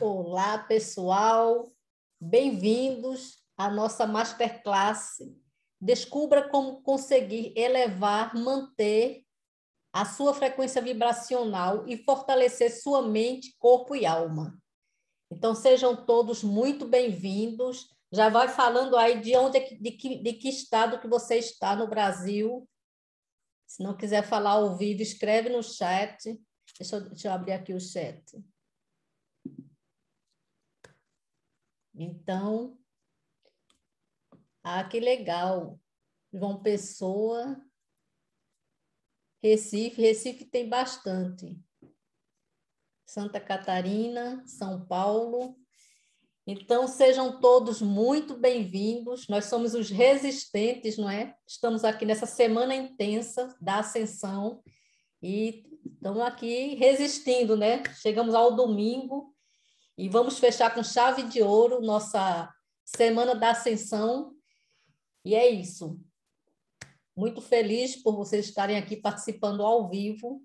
Olá, pessoal. Bem-vindos à nossa Masterclass. Descubra como conseguir elevar, manter a sua frequência vibracional e fortalecer sua mente, corpo e alma. Então, sejam todos muito bem-vindos. Já vai falando aí de onde, de que estado que você está no Brasil. Se não quiser falar ao vivo, escreve no chat. Deixa eu abrir aqui o chat. Então, que legal. João Pessoa, Recife. Recife tem bastante. Santa Catarina, São Paulo. Então, sejam todos muito bem-vindos. Nós somos os resistentes, não é? Estamos aqui nessa semana intensa da Ascensão e estamos aqui resistindo, né? Chegamos ao domingo e vamos fechar com chave de ouro nossa Semana da Ascensão. E é isso. Muito feliz por vocês estarem aqui participando ao vivo.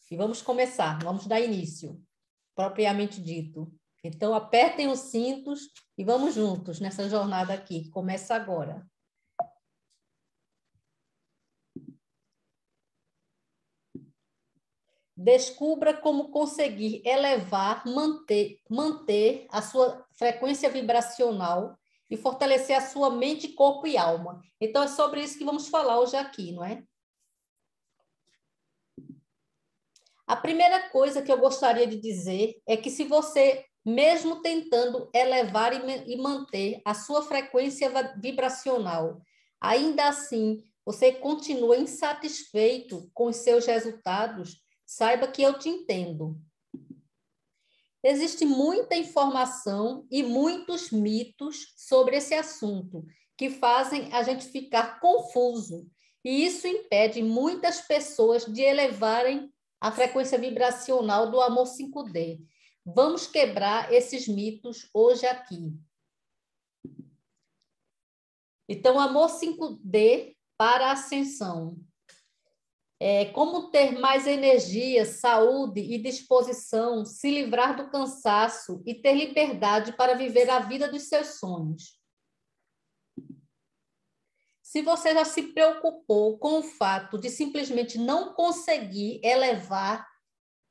E vamos começar, vamos dar início, propriamente dito. Então, apertem os cintos e vamos juntos nessa jornada aqui, que começa agora. Descubra como conseguir elevar, manter a sua frequência vibracional e fortalecer a sua mente, corpo e alma. Então, é sobre isso que vamos falar hoje aqui, não é? A primeira coisa que eu gostaria de dizer é que se você, mesmo tentando elevar e manter a sua frequência vibracional, ainda assim você continua insatisfeito com os seus resultados, saiba que eu te entendo. Existe muita informação e muitos mitos sobre esse assunto que fazem a gente ficar confuso, e isso impede muitas pessoas de elevarem a frequência vibracional do amor 5D. Vamos quebrar esses mitos hoje aqui. Então, amor 5D para a ascensão. Como ter mais energia, saúde e disposição, se livrar do cansaço e ter liberdade para viver a vida dos seus sonhos. Se você já se preocupou com o fato de simplesmente não conseguir elevar,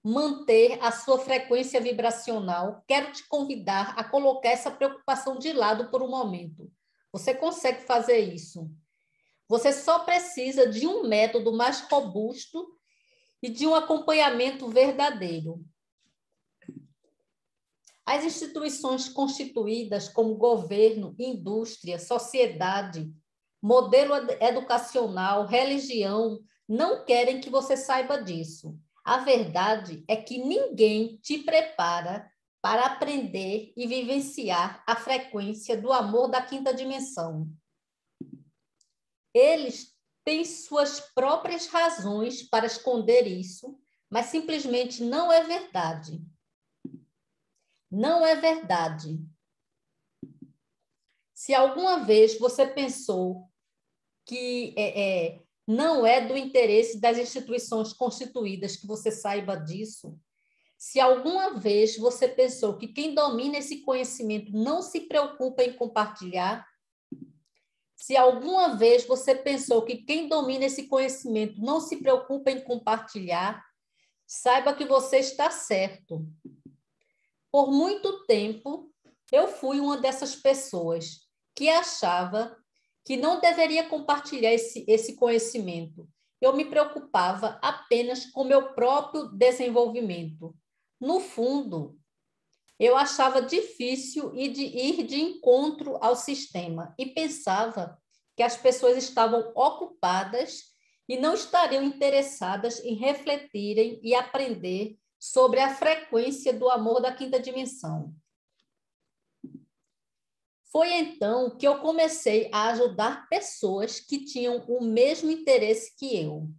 manter a sua frequência vibracional, quero te convidar a colocar essa preocupação de lado por um momento. Você consegue fazer isso. Você só precisa de um método mais robusto e de um acompanhamento verdadeiro. As instituições constituídas como governo, indústria, sociedade, modelo educacional, religião, não querem que você saiba disso. A verdade é que ninguém te prepara para aprender e vivenciar a frequência do amor da quinta dimensão. Eles têm suas próprias razões para esconder isso, mas simplesmente não é verdade. Não é verdade. Se alguma vez você pensou que não é do interesse das instituições constituídas que você saiba disso, se alguma vez você pensou que quem domina esse conhecimento não se preocupa em compartilhar, se alguma vez você pensou que quem domina esse conhecimento não se preocupa em compartilhar, saiba que você está certo. Por muito tempo, eu fui uma dessas pessoas que achava que não deveria compartilhar esse conhecimento. Eu me preocupava apenas com meu próprio desenvolvimento. No fundo, eu achava difícil ir de encontro ao sistema e pensava que as pessoas estavam ocupadas e não estariam interessadas em refletirem e aprender sobre a frequência do amor da quinta dimensão. Foi então que eu comecei a ajudar pessoas que tinham o mesmo interesse que eu.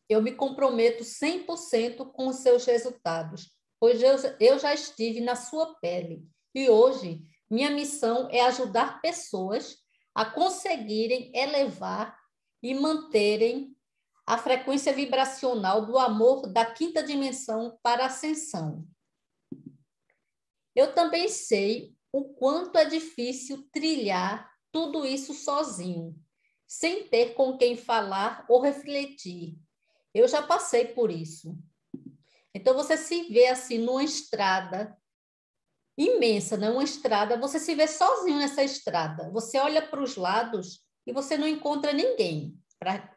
Eu me comprometo 100% com os seus resultados, pois eu já estive na sua pele. E hoje, minha missão é ajudar pessoas a conseguirem elevar e manterem a frequência vibracional do amor da quinta dimensão para a ascensão. Eu também sei o quanto é difícil trilhar tudo isso sozinho, sem ter com quem falar ou refletir. Eu já passei por isso. Então, você se vê assim numa estrada imensa, né? Uma estrada, você se vê sozinho nessa estrada. Você olha para os lados e você não encontra ninguém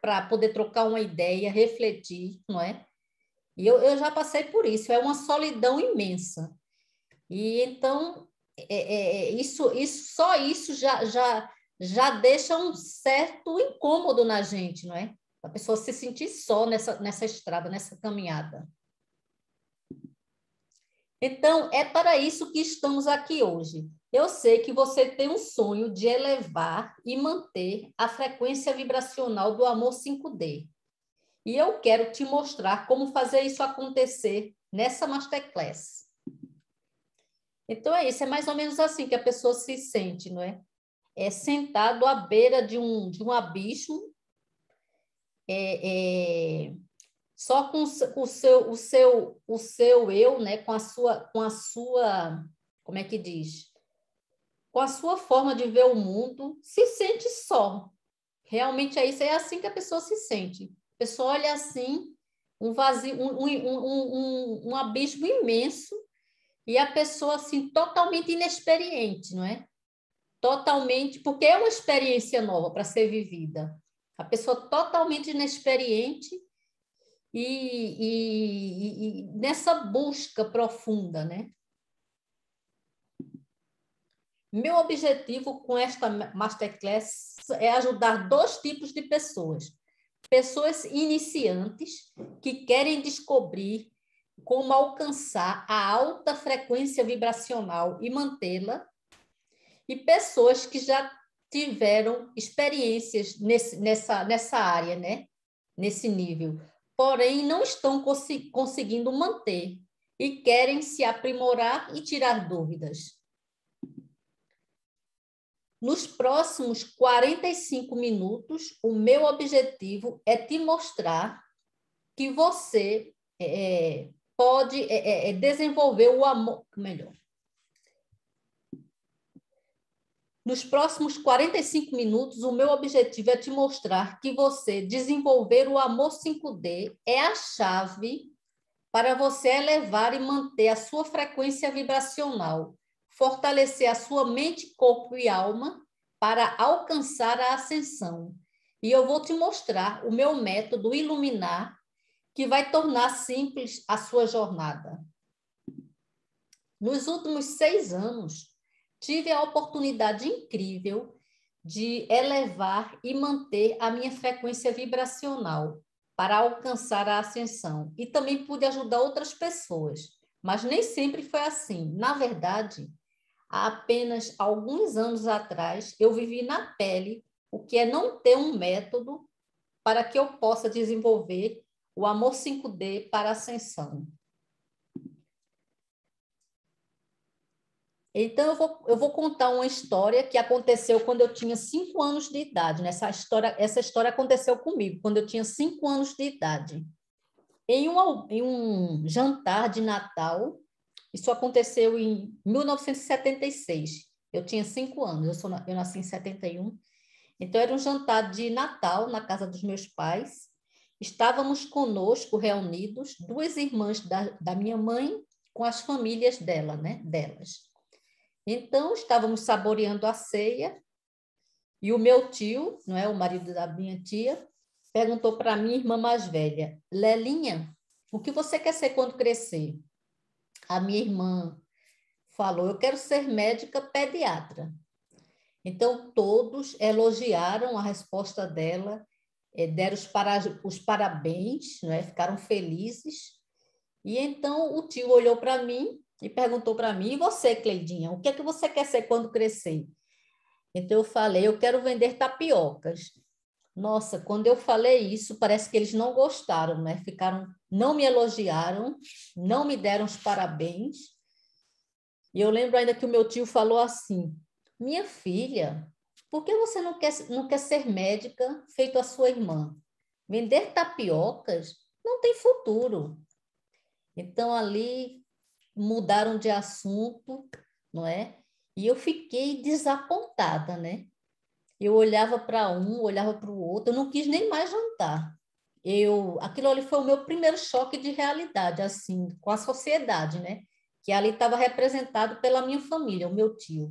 para poder trocar uma ideia, refletir, não é? E eu já passei por isso, é uma solidão imensa. E então, só isso já deixa um certo incômodo na gente, não é? A pessoa se sentir só nessa estrada, nessa caminhada. Então, é para isso que estamos aqui hoje. Eu sei que você tem um sonho de elevar e manter a frequência vibracional do amor 5D. E eu quero te mostrar como fazer isso acontecer nessa Masterclass. Então, é isso, é mais ou menos assim que a pessoa se sente, não é? É sentado à beira de um abismo, só com o seu eu, né? Com a sua, como é que diz? Com a sua forma de ver o mundo, se sente só. Realmente é isso, é assim que a pessoa se sente. A pessoa olha assim, um vazio, um abismo imenso, e a pessoa assim totalmente inexperiente, não é? Totalmente, porque é uma experiência nova para ser vivida. A pessoa totalmente inexperiente e nessa busca profunda, né? Meu objetivo com esta Masterclass é ajudar dois tipos de pessoas. Pessoas iniciantes que querem descobrir como alcançar a alta frequência vibracional e mantê-la, e pessoas que já tiveram experiências nessa área, né? Nesse nível, porém não estão conseguindo manter e querem se aprimorar e tirar dúvidas. Nos próximos 45 minutos, o meu objetivo é te mostrar que você pode desenvolver o amor melhor. Nos próximos 45 minutos, o meu objetivo é te mostrar que você desenvolver o amor 5D é a chave para você elevar e manter a sua frequência vibracional, fortalecer a sua mente, corpo e alma para alcançar a ascensão. E eu vou te mostrar o meu método Iluminar, que vai tornar simples a sua jornada. Nos últimos 6 anos, tive a oportunidade incrível de elevar e manter a minha frequência vibracional para alcançar a ascensão. E também pude ajudar outras pessoas, mas nem sempre foi assim. Na verdade, há apenas alguns anos atrás, eu vivi na pele o que é não ter um método para que eu possa desenvolver o amor 5D para a ascensão. Então, eu vou contar uma história que aconteceu quando eu tinha 5 anos de idade. Né? Essa história aconteceu comigo quando eu tinha 5 anos de idade. Em um jantar de Natal, isso aconteceu em 1976. Eu tinha 5 anos, eu nasci em 71. Então, era um jantar de Natal na casa dos meus pais. Estávamos conosco reunidos, 2 irmãs da minha mãe com as famílias delas. Então, estávamos saboreando a ceia e o meu tio, não é, o marido da minha tia, perguntou para a minha irmã mais velha: Lelinha, o que você quer ser quando crescer? A minha irmã falou: eu quero ser médica pediatra. Então, todos elogiaram a resposta dela, deram os parabéns, não é? Ficaram felizes. E então o tio olhou para mim e perguntou para mim: e você, Cleidinha, o que é que você quer ser quando crescer? Então eu falei: eu quero vender tapiocas. Nossa, quando eu falei isso, parece que eles não gostaram, né? Não me elogiaram, não me deram os parabéns. E eu lembro ainda que o meu tio falou assim: minha filha, por que você não quer ser médica feito a sua irmã? Vender tapiocas não tem futuro. Então ali mudaram de assunto, não é? E eu fiquei desapontada, né? Eu olhava para um, olhava para o outro, eu não quis nem mais jantar. Aquilo ali foi o meu primeiro choque de realidade, assim, com a sociedade, né? Que ali estava representado pela minha família, o meu tio.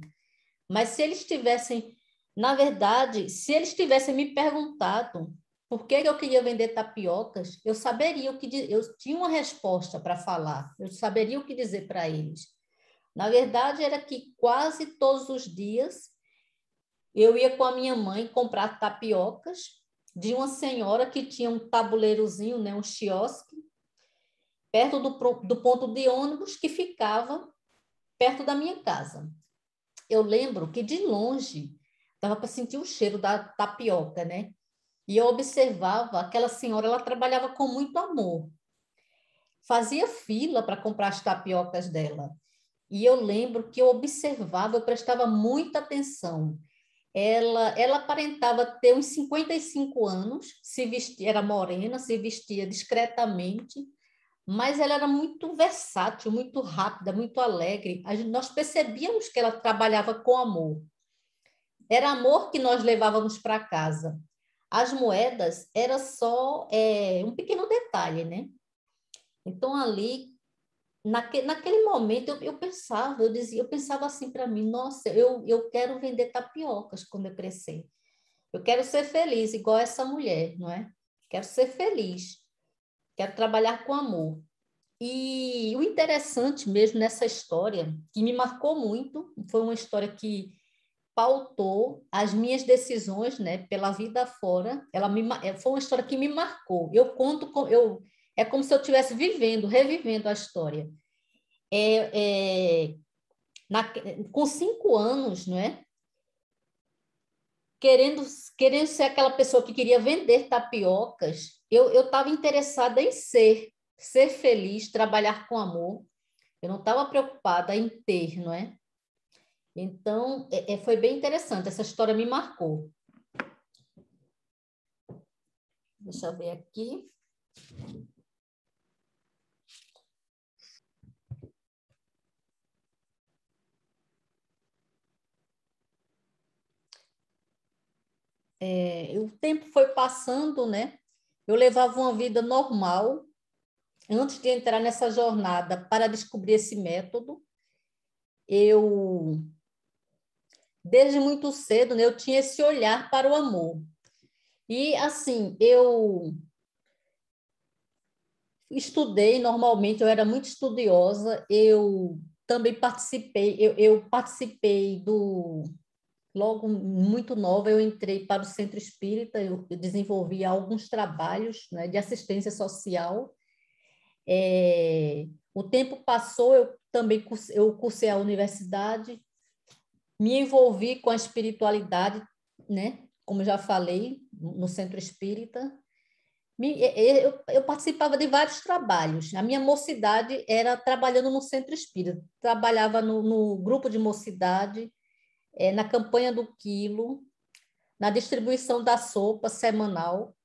Mas se eles tivessem, na verdade, se eles tivessem me perguntado por que eu queria vender tapiocas, eu saberia eu tinha uma resposta para falar, eu saberia o que dizer para eles. Na verdade, era que quase todos os dias eu ia com a minha mãe comprar tapiocas de uma senhora que tinha um tabuleirozinho, né, um quiosque, perto do ponto de ônibus que ficava perto da minha casa. Eu lembro que de longe dava para sentir o cheiro da tapioca, né? E eu observava aquela senhora, ela trabalhava com muito amor. Fazia fila para comprar as tapiocas dela. E eu lembro que eu observava, eu prestava muita atenção. Ela aparentava ter uns 55 anos, se vestia, era morena, se vestia discretamente, mas ela era muito versátil, muito rápida, muito alegre. Nós percebíamos que ela trabalhava com amor. Era amor que nós levávamos para casa. As moedas era só um pequeno detalhe, né? Então, ali, naquele momento, eu pensava, eu pensava assim para mim, nossa, eu quero vender tapiocas quando eu crescer. Eu quero ser feliz, igual essa mulher, não é? Quero ser feliz, quero trabalhar com amor. E o interessante mesmo nessa história, que me marcou muito, foi uma história que pautou as minhas decisões, né, pela vida fora. Foi uma história que me marcou. É como se eu estivesse vivendo, revivendo a história. É, é, na, com 5 anos, não é? Querendo, querendo ser aquela pessoa que queria vender tapiocas, eu estava interessada em ser feliz, trabalhar com amor. Eu não estava preocupada em ter, não é? Então, foi bem interessante. Essa história me marcou. Deixa eu ver aqui. O tempo foi passando, né? Eu levava uma vida normal antes de entrar nessa jornada para descobrir esse método. Eu, desde muito cedo, né, eu tinha esse olhar para o amor. E, assim, eu estudei normalmente, eu era muito estudiosa, eu também participei, eu participei logo muito nova, eu entrei para o Centro Espírita, eu desenvolvi alguns trabalhos, né, de assistência social. O tempo passou, eu cursei a universidade, me envolvi com a espiritualidade, né, como já falei, no Centro Espírita. Eu participava de vários trabalhos. A minha mocidade era trabalhando no Centro Espírita. Trabalhava no grupo de mocidade, na campanha do quilo, na distribuição da sopa semanal,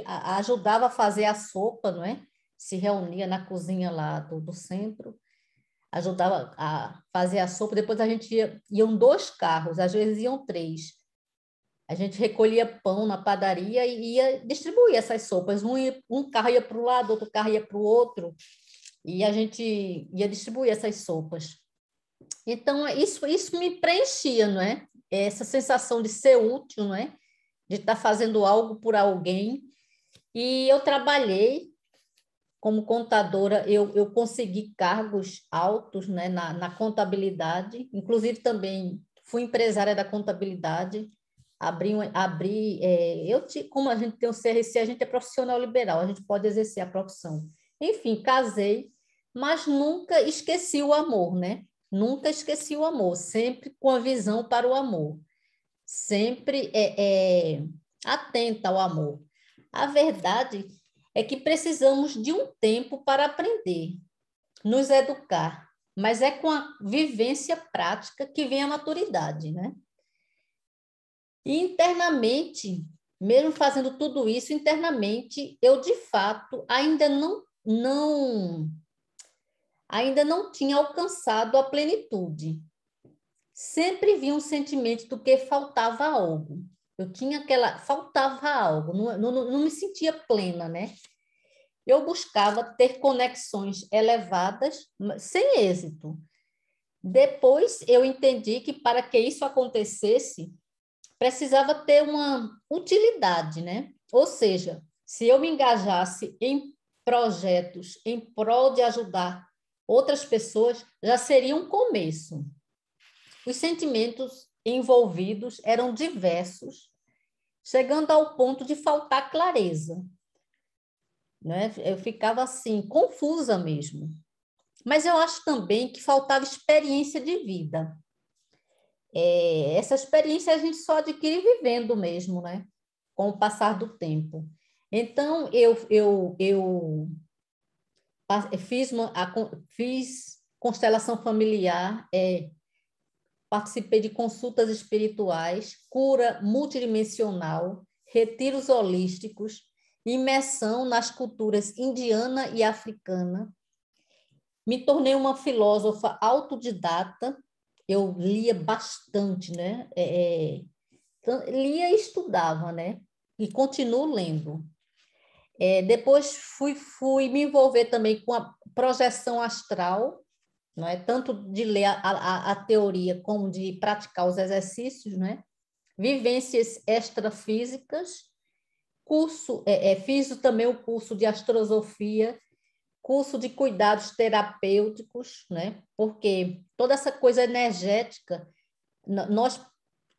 ajudava a fazer a sopa, não é? Se reunia na cozinha lá do centro, ajudava a fazer a sopa. Depois a gente iam 2 carros, às vezes iam 3. A gente recolhia pão na padaria e ia distribuir essas sopas. Um carro ia para um lado, outro carro ia para o outro, e a gente ia distribuir essas sopas. Então, isso me preenchia, não é? Essa sensação de ser útil, não é? De estar fazendo algo por alguém. E eu trabalhei como contadora, eu consegui cargos altos, né, na contabilidade, inclusive também fui empresária da contabilidade, como a gente tem o CRC, a gente é profissional liberal, a gente pode exercer a profissão. Enfim, casei, mas nunca esqueci o amor, né? Nunca esqueci o amor, sempre com a visão para o amor, sempre atenta ao amor. A verdade é que precisamos de um tempo para aprender, nos educar, mas é com a vivência prática que vem a maturidade, né? E internamente, mesmo fazendo tudo isso internamente, eu de fato ainda não ainda não tinha alcançado a plenitude. Sempre vi um sentimento do que faltava algo. Eu tinha faltava algo, não me sentia plena, né? Eu buscava ter conexões elevadas, sem êxito. Depois eu entendi que para que isso acontecesse, precisava ter uma utilidade, né? Ou seja, se eu me engajasse em projetos em prol de ajudar outras pessoas, já seria um começo. Os sentimentos envolvidos eram diversos, chegando ao ponto de faltar clareza, né? Eu ficava assim, confusa mesmo. Mas eu acho também que faltava experiência de vida. Essa experiência a gente só adquire vivendo mesmo, né? Com o passar do tempo. Então, eu fiz constelação familiar, participei de consultas espirituais, cura multidimensional, retiros holísticos, imersão nas culturas indiana e africana. Me tornei uma filósofa autodidata. Eu lia bastante, né? Lia e estudava, né? E continuo lendo. Depois fui me envolver também com a projeção astral, não é? Tanto de ler a teoria como de praticar os exercícios, né? Vivências extrafísicas, fiz também o curso de astrosofia, curso de cuidados terapêuticos, né? Porque toda essa coisa energética, nós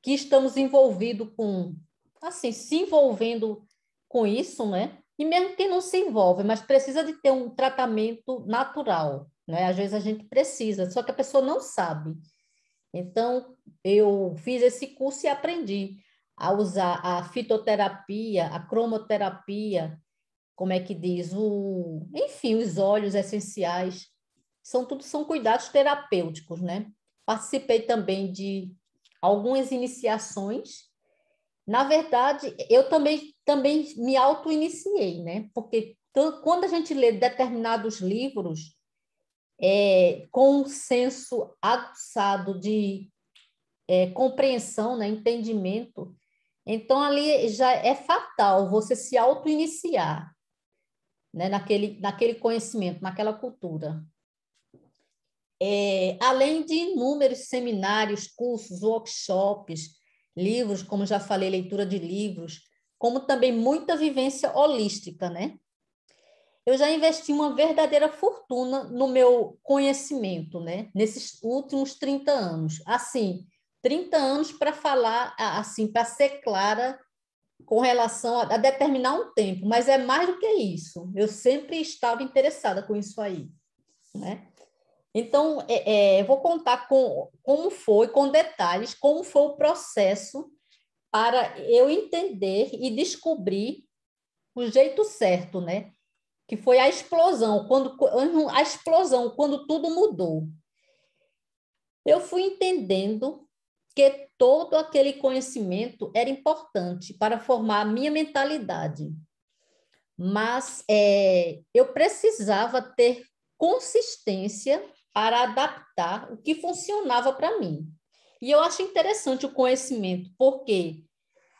que estamos envolvidos com, assim, se envolvendo com isso, né? E mesmo quem não se envolve, mas precisa de ter um tratamento natural, né? Às vezes a gente precisa, só que a pessoa não sabe. Então, eu fiz esse curso e aprendi a usar a fitoterapia, a cromoterapia, como é que diz, enfim, os óleos essenciais, são cuidados terapêuticos, né? Participei também de algumas iniciações. Na verdade, eu também me auto-iniciei, né? Porque quando a gente lê determinados livros, com um senso aguçado de compreensão, né? Entendimento, então ali já é fatal você se auto-iniciar, né? Naquele conhecimento, naquela cultura. Além de inúmeros seminários, cursos, workshops, livros, como já falei, leitura de livros, como também muita vivência holística, né? Eu já investi uma verdadeira fortuna no meu conhecimento, né? Nesses últimos 30 anos. Assim, 30 anos para falar, assim, para ser clara com relação a determinar um tempo, mas é mais do que isso. Eu sempre estava interessada com isso aí, né? Então, eu vou contar como foi, com detalhes, como foi o processo para eu entender e descobrir o jeito certo, né? Que foi a explosão, quando tudo mudou. Eu fui entendendo que todo aquele conhecimento era importante para formar a minha mentalidade, mas eu precisava ter consistência para adaptar o que funcionava para mim. E eu acho interessante o conhecimento, porque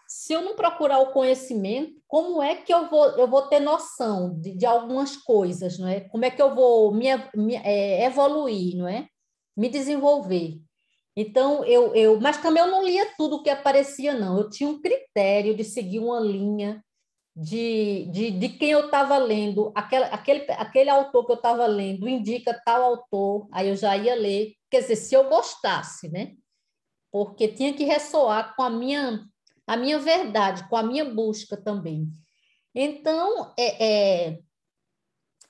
se eu não procurar o conhecimento, como é que eu vou ter noção de algumas coisas, não é? Como é que eu vou evoluir, não é? Me desenvolver. Então, mas também eu não lia tudo o que aparecia, não. Eu tinha um critério de seguir uma linha de quem eu estava lendo, aquele autor que eu estava lendo indica tal autor, aí eu já ia ler, quer dizer, se eu gostasse, né? Porque tinha que ressoar com a minha verdade, com a minha busca também. Então,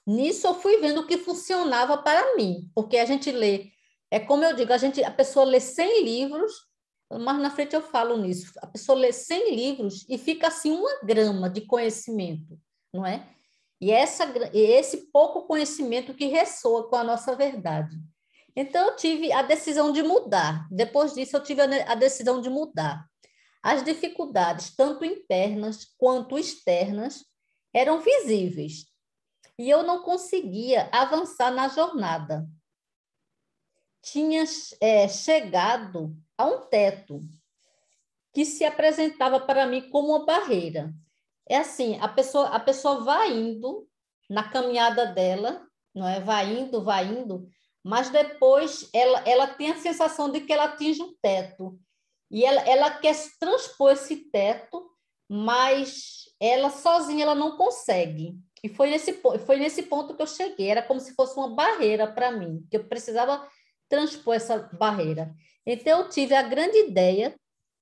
nisso eu fui vendo o que funcionava para mim, porque a gente lê, como eu digo, a pessoa lê 100 livros, mais na frente eu falo nisso, a pessoa lê 100 livros e fica assim uma grama de conhecimento, não é? E esse pouco conhecimento que ressoa com a nossa verdade. Então, eu tive a decisão de mudar. Depois disso, eu tive a decisão de mudar. As dificuldades, tanto internas quanto externas, eram visíveis. e eu não conseguia avançar na jornada. Tinha chegado a um teto que se apresentava para mim como uma barreira. É assim, a pessoa vai indo na caminhada dela, não é? Vai indo, mas depois ela tem a sensação de que ela atinge um teto. E ela quer transpor esse teto, mas ela sozinha ela não consegue. E foi nesse ponto que eu cheguei. Era como se fosse uma barreira para mim, que eu precisava transpor essa barreira. Então, eu tive a grande ideia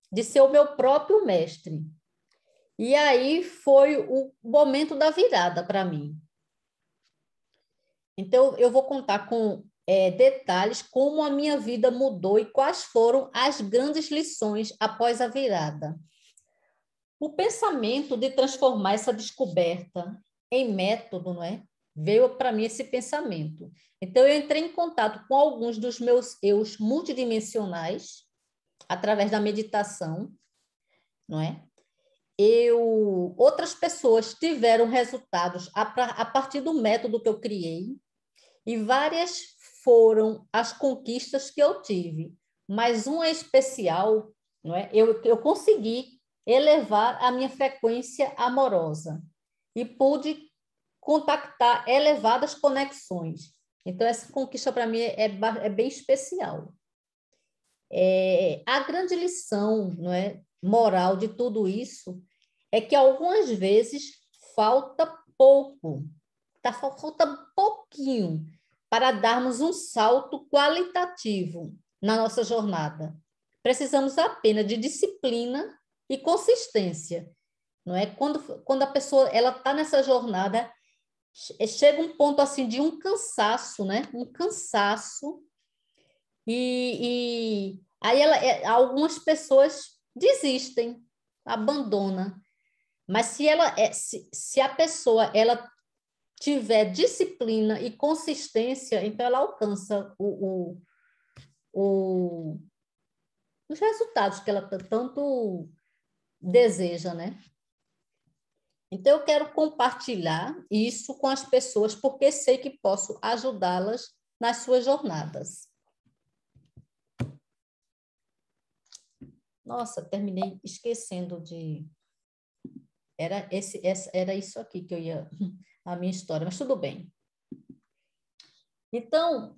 de ser o meu próprio mestre. E aí foi o momento da virada para mim. Então, eu vou contar com detalhes como a minha vida mudou e quais foram as grandes lições após a virada. O pensamento de transformar essa descoberta em método, não é? Veio para mim esse pensamento. Então, eu entrei em contato com alguns dos meus eus multidimensionais através da meditação, não é? Outras pessoas tiveram resultados a partir do método que eu criei e várias foram as conquistas que eu tive, mas uma especial, não é? Eu consegui elevar a minha frequência amorosa e pude contactar elevadas conexões. Então, essa conquista para mim é bem especial. A grande lição, não é, moral de tudo isso é que algumas vezes falta pouco, falta pouquinho para darmos um salto qualitativo na nossa jornada. Precisamos apenas de disciplina e consistência, não é? Quando a pessoa ela está nessa jornada, chega um ponto assim de um cansaço, né? Um cansaço e aí algumas pessoas desistem, abandonam. Mas se a pessoa ela tiver disciplina e consistência, então ela alcança o, os resultados que ela tanto deseja, né? Então, eu quero compartilhar isso com as pessoas, porque sei que posso ajudá-las nas suas jornadas. Nossa, terminei esquecendo de... Era isso aqui que eu ia... A minha história, mas tudo bem. Então,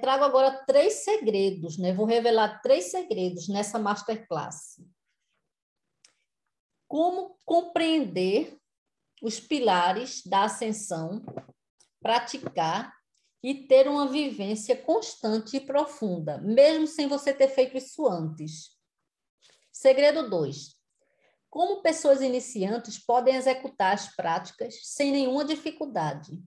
trago agora 3 segredos, né? Vou revelar 3 segredos nessa masterclass. Como compreender os pilares da ascensão, praticar e ter uma vivência constante e profunda, mesmo sem você ter feito isso antes. Segredo 2. Como pessoas iniciantes podem executar as práticas sem nenhuma dificuldade.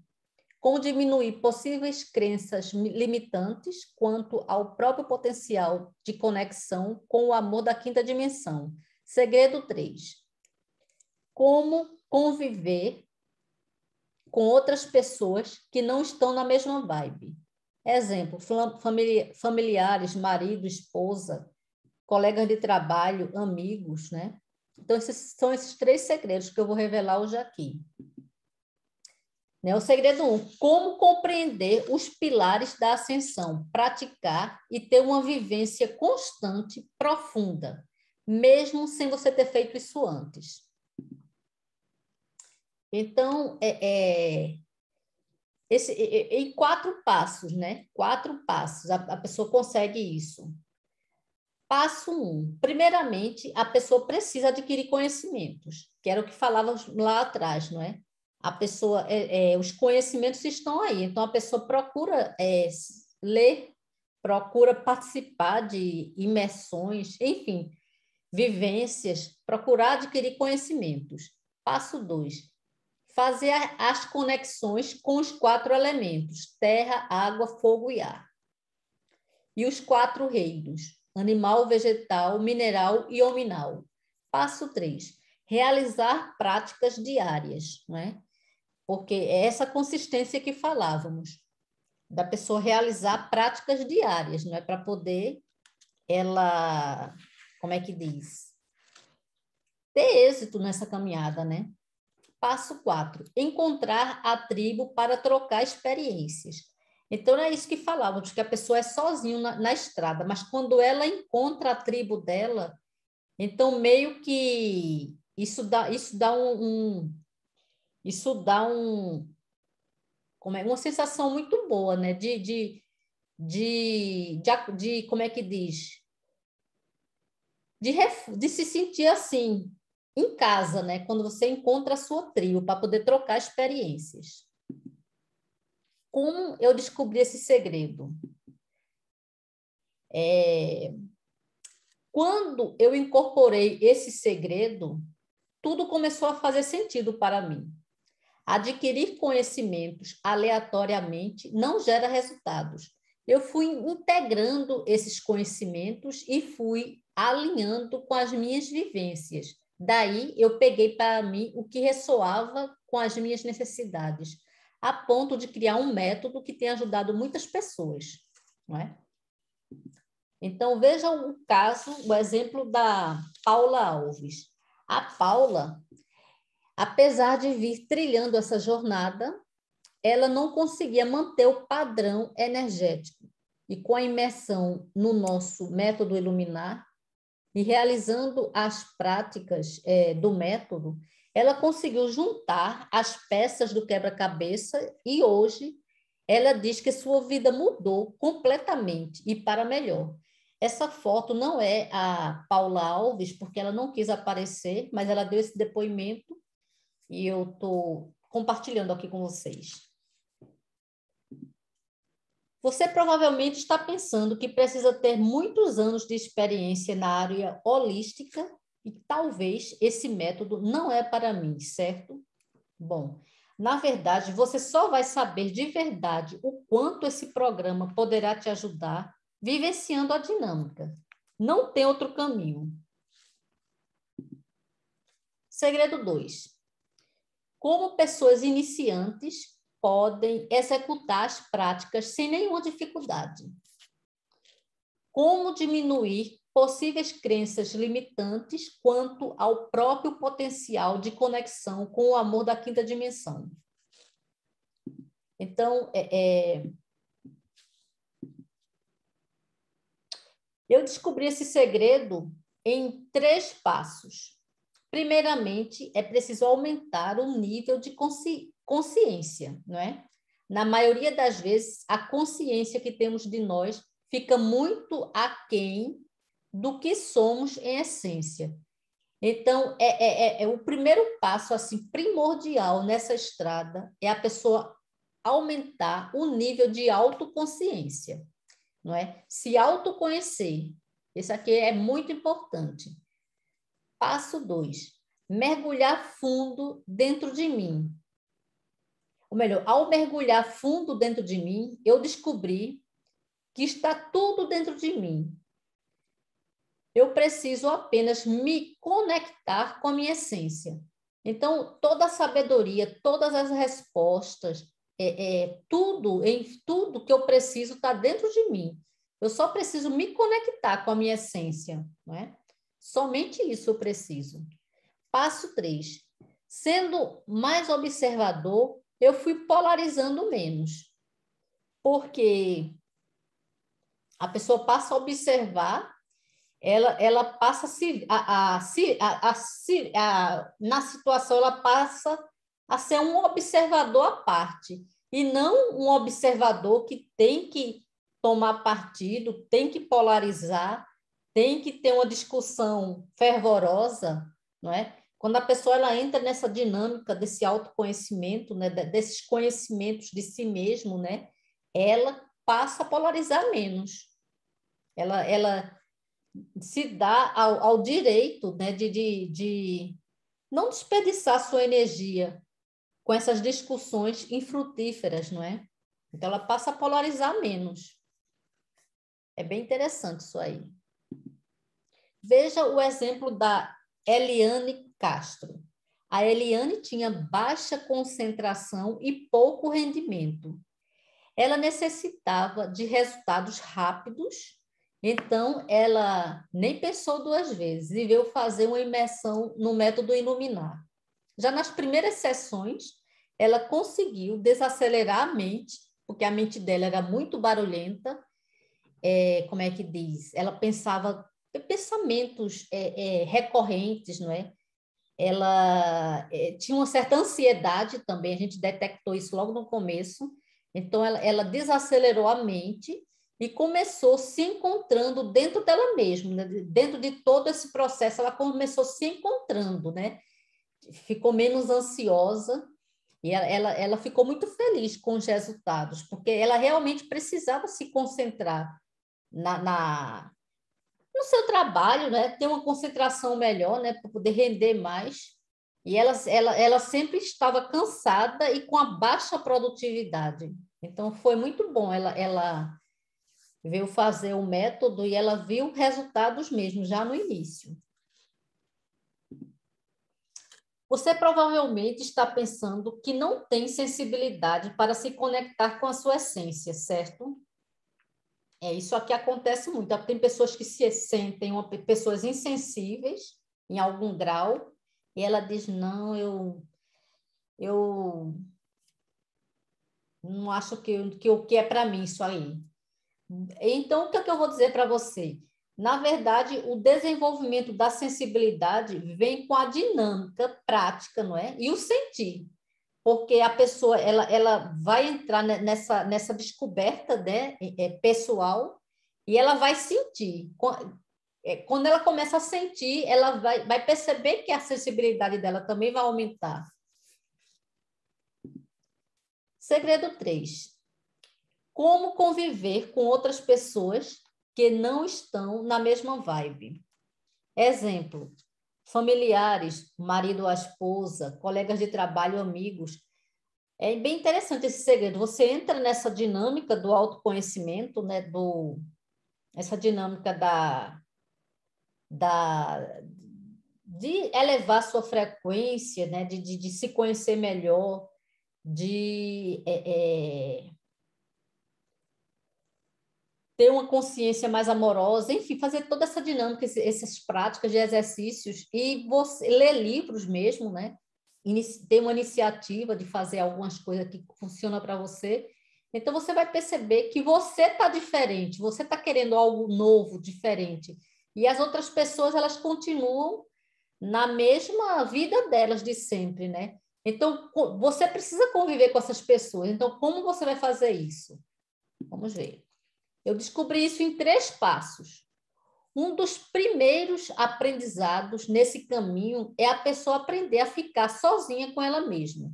Como diminuir possíveis crenças limitantes quanto ao próprio potencial de conexão com o amor da quinta dimensão. Segredo 3. Como conviver com outras pessoas que não estão na mesma vibe. Exemplo, familiares, marido, esposa, colegas de trabalho, amigos, né? Então, são esses 3 segredos que eu vou revelar hoje aqui. O segredo 1, como compreender os pilares da ascensão, praticar e ter uma vivência constante, profunda, mesmo sem você ter feito isso antes. Então, em 4 passos, né? 4 passos, a pessoa consegue isso. Passo 1. Primeiramente, a pessoa precisa adquirir conhecimentos, que era o que falávamos lá atrás, não é? A pessoa, os conhecimentos estão aí, então a pessoa procura ler, procura participar de imersões, enfim, vivências, procurar adquirir conhecimentos. Passo 2. Fazer as conexões com os 4 elementos, terra, água, fogo e ar. E os 4 reinos, animal, vegetal, mineral e hominal. Passo 3. Realizar práticas diárias, não é? Porque é essa consistência que falávamos, da pessoa realizar práticas diárias, não é? Para poder ela, como é que diz? Ter êxito nessa caminhada, né? Passo 4, encontrar a tribo para trocar experiências. Então, é isso que falávamos, que a pessoa é sozinha na estrada, mas quando ela encontra a tribo dela, então meio que isso dá uma sensação muito boa, né? Como é que diz? De se sentir assim, em casa, né? Quando você encontra a sua tribo para poder trocar experiências. Como eu descobri esse segredo? Quando eu incorporei esse segredo, tudo começou a fazer sentido para mim. Adquirir conhecimentos aleatoriamente não gera resultados. Eu fui integrando esses conhecimentos e fui alinhando com as minhas vivências. Daí eu peguei para mim o que ressoava com as minhas necessidades, a ponto de criar um método que tem ajudado muitas pessoas, não é? Então, veja o caso, o exemplo da Paula Alves. A Paula, apesar de vir trilhando essa jornada, ela não conseguia manter o padrão energético. E com a imersão no nosso método Iluminar e realizando as práticas do método, ela conseguiu juntar as peças do quebra-cabeça e hoje ela diz que sua vida mudou completamente e para melhor. Essa foto não é a Paula Alves, porque ela não quis aparecer, mas ela deu esse depoimento e eu estou compartilhando aqui com vocês. Você provavelmente está pensando que precisa ter muitos anos de experiência na área holística e talvez esse método não é para mim, certo? Bom, na verdade, você só vai saber de verdade o quanto esse programa poderá te ajudar vivenciando a dinâmica. Não tem outro caminho. Segredo 2. Como pessoas iniciantes podem executar as práticas sem nenhuma dificuldade. Como diminuir possíveis crenças limitantes quanto ao próprio potencial de conexão com o amor da quinta dimensão. Então, eu descobri esse segredo em 3 passos. Primeiramente, é preciso aumentar o nível de consciência, não é? Na maioria das vezes, a consciência que temos de nós fica muito aquém do que somos em essência. Então, o primeiro passo assim primordial nessa estrada é a pessoa aumentar o nível de autoconsciência, não é? Se autoconhecer. Isso aqui é muito importante. Passo 2, mergulhar fundo dentro de mim. Ou melhor, ao mergulhar fundo dentro de mim, eu descobri que está tudo dentro de mim. Eu preciso apenas me conectar com a minha essência. Então, toda a sabedoria, todas as respostas, tudo que eu preciso está dentro de mim. Eu só preciso me conectar com a minha essência, não é? Somente isso eu preciso. Passo 3. Sendo mais observador, eu fui polarizando menos. Porque a pessoa passa a observar, ela passa na situação, ela passa a ser um observador à parte, e não um observador que tem que tomar partido, tem que polarizar, tem que ter uma discussão fervorosa, não é? Quando a pessoa ela entra nessa dinâmica desse autoconhecimento, né, desses conhecimentos de si mesmo, né, ela passa a polarizar menos. Ela se dá ao direito, né, de não desperdiçar sua energia com essas discussões infrutíferas, não é? Então, ela passa a polarizar menos. É bem interessante isso aí. Veja o exemplo da Eliane Castro. A Eliane tinha baixa concentração e pouco rendimento. Ela necessitava de resultados rápidos, então ela nem pensou 2 vezes e veio fazer uma imersão no método Iluminar. Já nas primeiras sessões, ela conseguiu desacelerar a mente, porque a mente dela era muito barulhenta. Como é que diz? Ela pensava pensamentos recorrentes, não é? Ela tinha uma certa ansiedade também, a gente detectou isso logo no começo. Então, ela desacelerou a mente e começou se encontrando dentro dela mesma, né? Dentro de todo esse processo, ela começou se encontrando, né? Ficou menos ansiosa e ela ficou muito feliz com os resultados, porque ela realmente precisava se concentrar no seu trabalho, né? Ter uma concentração melhor, né? Para poder render mais. E ela sempre estava cansada e com a baixa produtividade. Então, foi muito bom. Ela veio fazer o método e ela viu resultados mesmo, já no início. Você provavelmente está pensando que não tem sensibilidade para se conectar com a sua essência, certo? Isso aqui acontece muito. Tem pessoas que se sentem pessoas insensíveis em algum grau e ela diz, não, eu não acho que o que é para mim isso aí. Então, o que é que eu vou dizer para você? Na verdade, o desenvolvimento da sensibilidade vem com a dinâmica prática, não é? E o sentir. Porque a pessoa ela vai entrar nessa descoberta, né, pessoal e ela vai sentir. Quando ela começa a sentir, ela vai perceber que a sensibilidade dela também vai aumentar. Segredo 3. Como conviver com outras pessoas que não estão na mesma vibe. Exemplo, familiares, marido ou esposa, colegas de trabalho, amigos. É bem interessante esse segredo. Você entra nessa dinâmica do autoconhecimento, né? Essa dinâmica de elevar sua frequência, né? De se conhecer melhor, de ter uma consciência mais amorosa, enfim, fazer toda essa dinâmica, essas práticas de exercícios e você ler livros mesmo, né? Ter uma iniciativa de fazer algumas coisas que funcionam para você. Então, você vai perceber que você está diferente, você está querendo algo novo, diferente. E as outras pessoas, elas continuam na mesma vida delas de sempre, né? Então, você precisa conviver com essas pessoas. Então, como você vai fazer isso? Vamos ver. Eu descobri isso em 3 passos. Um dos primeiros aprendizados nesse caminho é a pessoa aprender a ficar sozinha com ela mesma,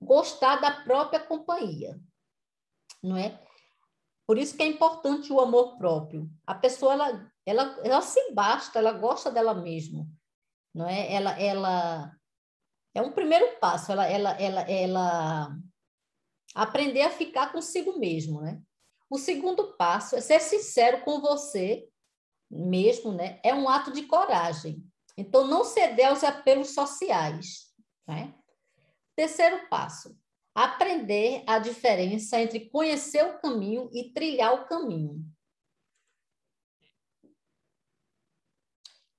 gostar da própria companhia, não é? Por isso que é importante o amor próprio. A pessoa ela se basta, ela gosta dela mesma, não é? Ela é um primeiro passo, ela aprender a ficar consigo mesmo, né? O segundo passo é ser sincero com você mesmo, né? É um ato de coragem. Então, não ceder aos apelos sociais, né? Terceiro passo, aprender a diferença entre conhecer o caminho e trilhar o caminho.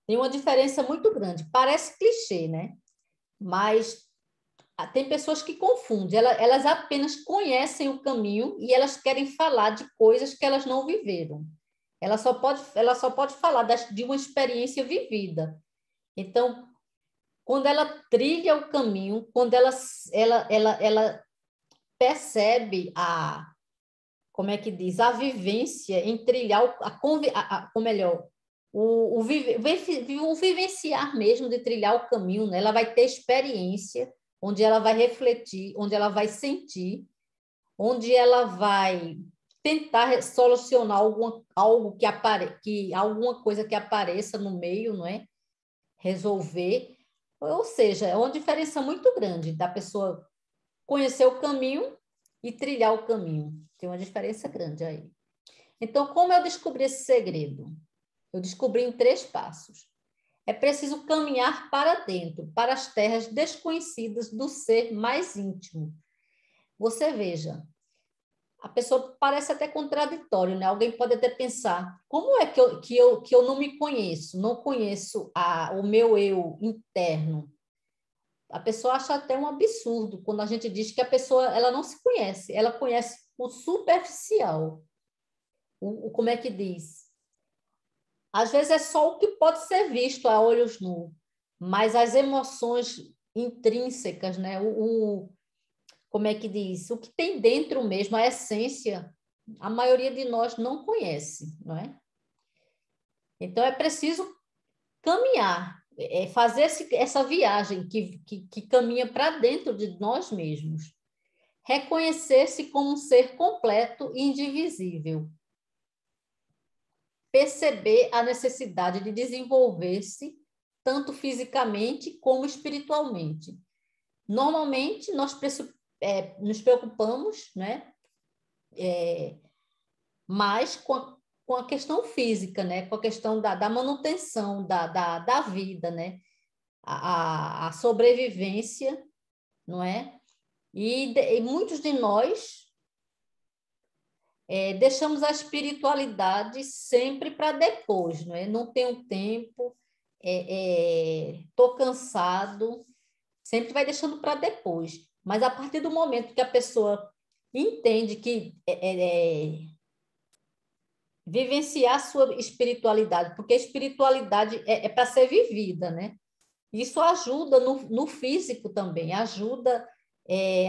Tem uma diferença muito grande. Parece clichê, né? Mas tem pessoas que confundem. Elas apenas conhecem o caminho e elas querem falar de coisas que elas não viveram. Ela só pode falar de uma experiência vivida. Então, quando ela trilha o caminho, quando ela percebe como é que diz, a vivência em trilhar, ou melhor, o vivenciar mesmo de trilhar o caminho, né? Ela vai ter experiência, onde ela vai refletir, onde ela vai sentir, onde ela vai tentar solucionar alguma coisa que apareça no meio, não é? Resolver. Ou seja, é uma diferença muito grande da pessoa conhecer o caminho e trilhar o caminho. Tem uma diferença grande aí. Então, como eu descobri esse segredo? Eu descobri em 3 passos. É preciso caminhar para dentro, para as terras desconhecidas do ser mais íntimo. Você veja, a pessoa parece até contraditório, né? Alguém pode até pensar, como é que eu não me conheço, não conheço o meu eu interno? a pessoa acha até um absurdo quando a gente diz que a pessoa ela não se conhece, ela conhece o superficial. Como é que diz? Às vezes é só o que pode ser visto a olhos nus, mas as emoções intrínsecas, né? Como é que diz? O que tem dentro mesmo, a essência, a maioria de nós não conhece, não é? Então é preciso caminhar, fazer essa viagem que caminha para dentro de nós mesmos. Reconhecer-se como um ser completo e indivisível. Perceber a necessidade de desenvolver-se tanto fisicamente como espiritualmente. Normalmente, nós nos preocupamos, né, mais com a questão física, né, com a questão da manutenção da vida, né, a sobrevivência, não é? E muitos de nós deixamos a espiritualidade sempre para depois, não é? Não tenho tempo, estou cansado, sempre vai deixando para depois. Mas a partir do momento que a pessoa entende que vivenciar a sua espiritualidade, porque a espiritualidade é para ser vivida, né? Isso ajuda no físico também, ajuda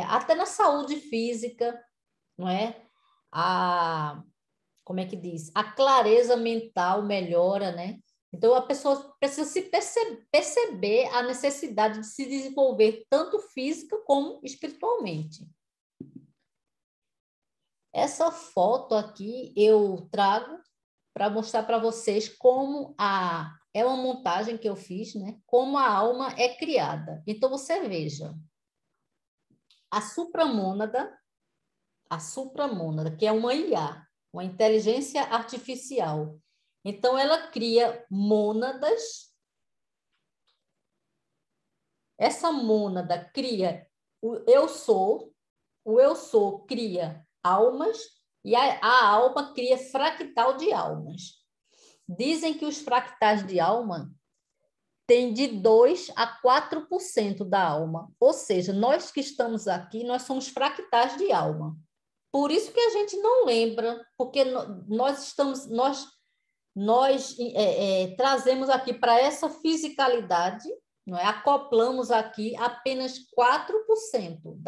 até na saúde física, não é? Como é que diz? A clareza mental melhora, né? Então, a pessoa precisa se perceber a necessidade de se desenvolver tanto física como espiritualmente. Essa foto aqui eu trago para mostrar para vocês como é uma montagem que eu fiz, né? Como a alma é criada. Então, você veja, a supramônada, que é uma IA, uma inteligência artificial. Então, ela cria mônadas. Essa mônada cria o eu sou cria almas, e a alma cria fractal de almas. Dizem que os fractais de alma têm de 2 a 4% da alma. Ou seja, nós que estamos aqui, nós somos fractais de alma. Por isso que a gente não lembra, porque nós trazemos aqui para essa fisicalidade, não é? Acoplamos aqui apenas 4%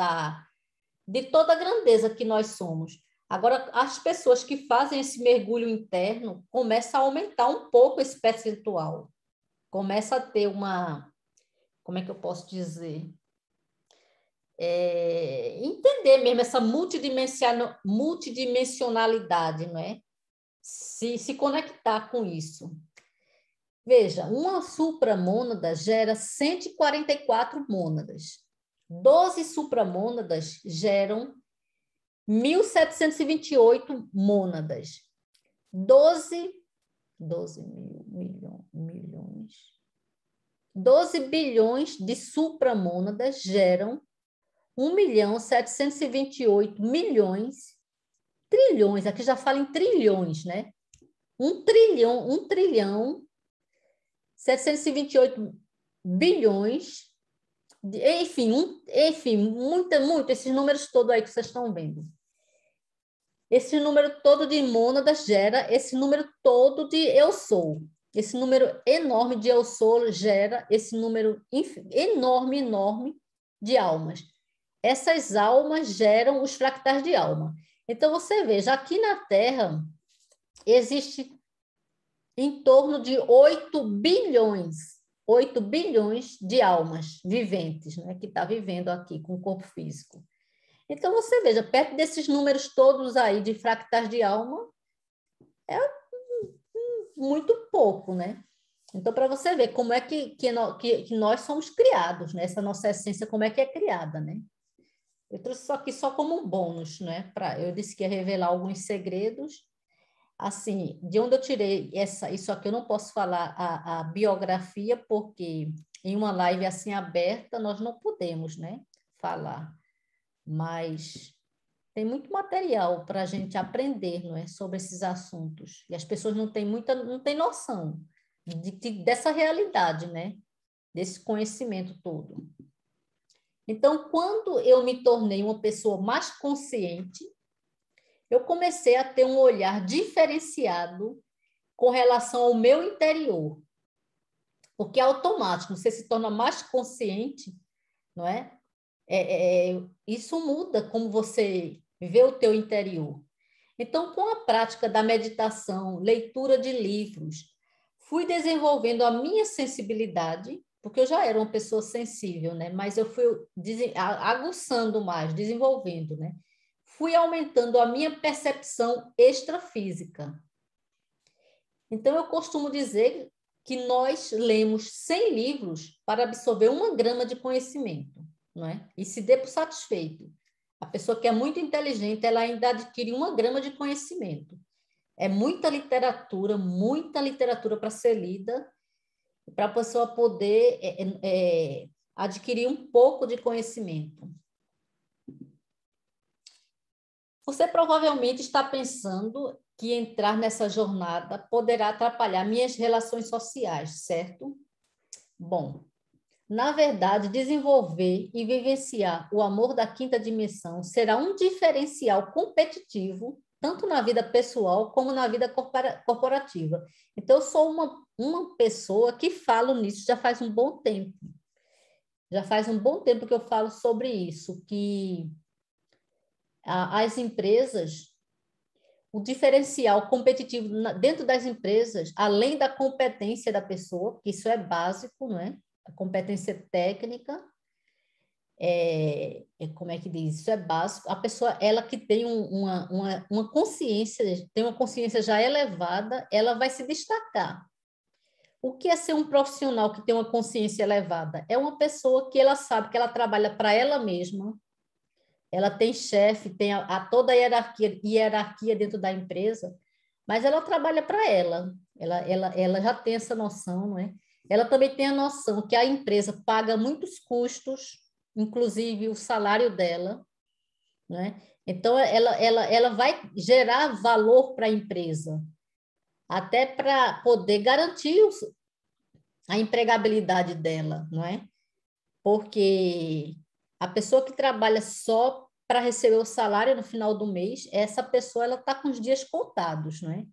de toda a grandeza que nós somos. Agora, as pessoas que fazem esse mergulho interno começam a aumentar um pouco esse percentual. Começa a ter como é que eu posso dizer? Entender mesmo essa multidimensionalidade, não é? Se conectar com isso. Veja, uma supramônada gera 144 mônadas. 12 supramônadas geram 1.728 mônadas. 12 bilhões de supramônadas geram 1.728 milhões, trilhões, aqui já fala em trilhões, né? 1 trilhão, 728 bilhões, enfim, muito, esses números todos aí que vocês estão vendo. Esse número todo de mônadas gera esse número todo de eu sou. Esse número enorme de eu sou gera esse número enorme de almas. Essas almas geram os fractais de alma. Então, você veja, aqui na Terra existe em torno de 8 bilhões de almas viventes, né, que está vivendo aqui com o corpo físico. Então, você veja, perto desses números todos aí de fractais de alma, é muito pouco, né? Então, para você ver como é que nós somos criados, né? Essa nossa essência, como é que é criada, né? Eu trouxe isso aqui só como um bônus, né? Eu disse que ia revelar alguns segredos. Assim, de onde eu tirei isso aqui, eu não posso falar a biografia, porque em uma live assim aberta nós não podemos, né, falar. Mas tem muito material para a gente aprender, não é, sobre esses assuntos. E as pessoas não têm noção dessa realidade, né, desse conhecimento todo. Então, quando eu me tornei uma pessoa mais consciente, eu comecei a ter um olhar diferenciado com relação ao meu interior. Porque é automático, você se torna mais consciente, não é? Isso muda como você vê o teu interior. Então, com a prática da meditação, leitura de livros, fui desenvolvendo a minha sensibilidade, porque eu já era uma pessoa sensível, né? Mas eu fui aguçando mais, desenvolvendo, né? Fui aumentando a minha percepção extrafísica. Então, eu costumo dizer que nós lemos 100 livros para absorver 1 grama de conhecimento, não é? E se dê por satisfeito. A pessoa que é muito inteligente, ela ainda adquire 1 grama de conhecimento. É muita literatura para ser lida, para a pessoa poder adquirir um pouco de conhecimento. Você provavelmente está pensando que entrar nessa jornada poderá atrapalhar minhas relações sociais, certo? Bom, na verdade, desenvolver e vivenciar o amor da quinta dimensão será um diferencial competitivo, tanto na vida pessoal como na vida corporativa. Então, eu sou uma pessoa que falo nisso já faz um bom tempo. Já faz um bom tempo que eu falo sobre isso, que as empresas, o diferencial competitivo dentro das empresas, além da competência da pessoa, que isso é básico, não é? A competência técnica, como é que diz? Isso é básico. A pessoa, ela que tem uma consciência, tem uma consciência já elevada, ela vai se destacar. O que é ser um profissional que tem uma consciência elevada? É uma pessoa que ela sabe que ela trabalha para ela mesma, ela tem chefe, tem toda a hierarquia dentro da empresa, mas ela trabalha para ela já tem essa noção, não é? Ela também tem a noção que a empresa paga muitos custos, inclusive o salário dela, né? Então, ela vai gerar valor para a empresa, até para poder garantir a empregabilidade dela, não é? Porque a pessoa que trabalha só para receber o salário no final do mês, essa pessoa ela está com os dias contados, não é?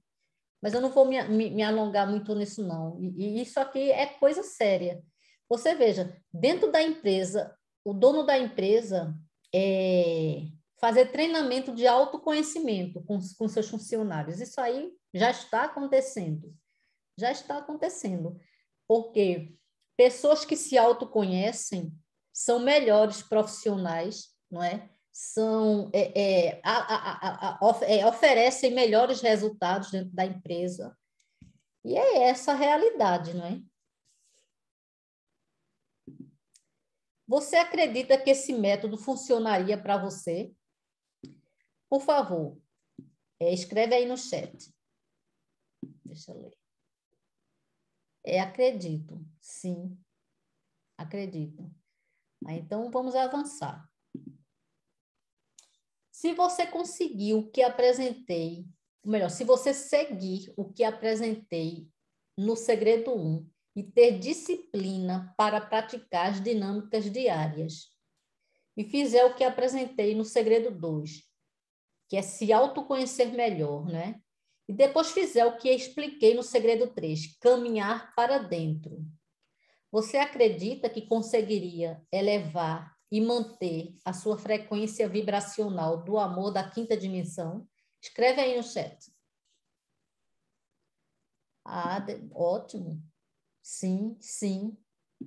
Mas eu não vou me alongar muito nisso, não. E isso aqui é coisa séria. Você veja, dentro da empresa, o dono da empresa fazer treinamento de autoconhecimento com seus funcionários. Isso aí já está acontecendo. Já está acontecendo. Porque pessoas que se autoconhecem são melhores profissionais, não é? Oferecem melhores resultados dentro da empresa. E é essa a realidade, não é? Você acredita que esse método funcionaria para você? Por favor, escreve aí no chat. Deixa eu ler. Acredito, sim, acredito. Então, vamos avançar. Se você conseguir o que apresentei, ou melhor, se você seguir o que apresentei no segredo 1 e ter disciplina para praticar as dinâmicas diárias, e fizer o que apresentei no segredo 2, que é se autoconhecer melhor, né? E depois fizer o que expliquei no segredo 3, caminhar para dentro. Você acredita que conseguiria elevar e manter a sua frequência vibracional do amor da quinta dimensão? Escreve aí no chat. Ótimo. Sim, sim.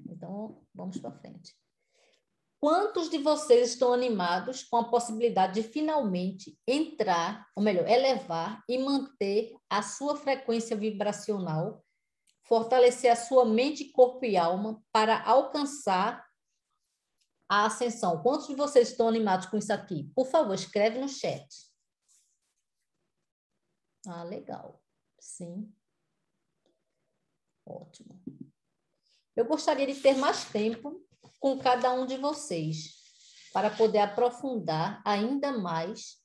Então, vamos para frente. Quantos de vocês estão animados com a possibilidade de finalmente entrar, ou melhor, elevar e manter a sua frequência vibracional, fortalecer a sua mente, corpo e alma para alcançar a ascensão? Quantos de vocês estão animados com isso aqui? Por favor, escreve no chat. Legal. Sim. Ótimo. Eu gostaria de ter mais tempo com cada um de vocês para poder aprofundar ainda mais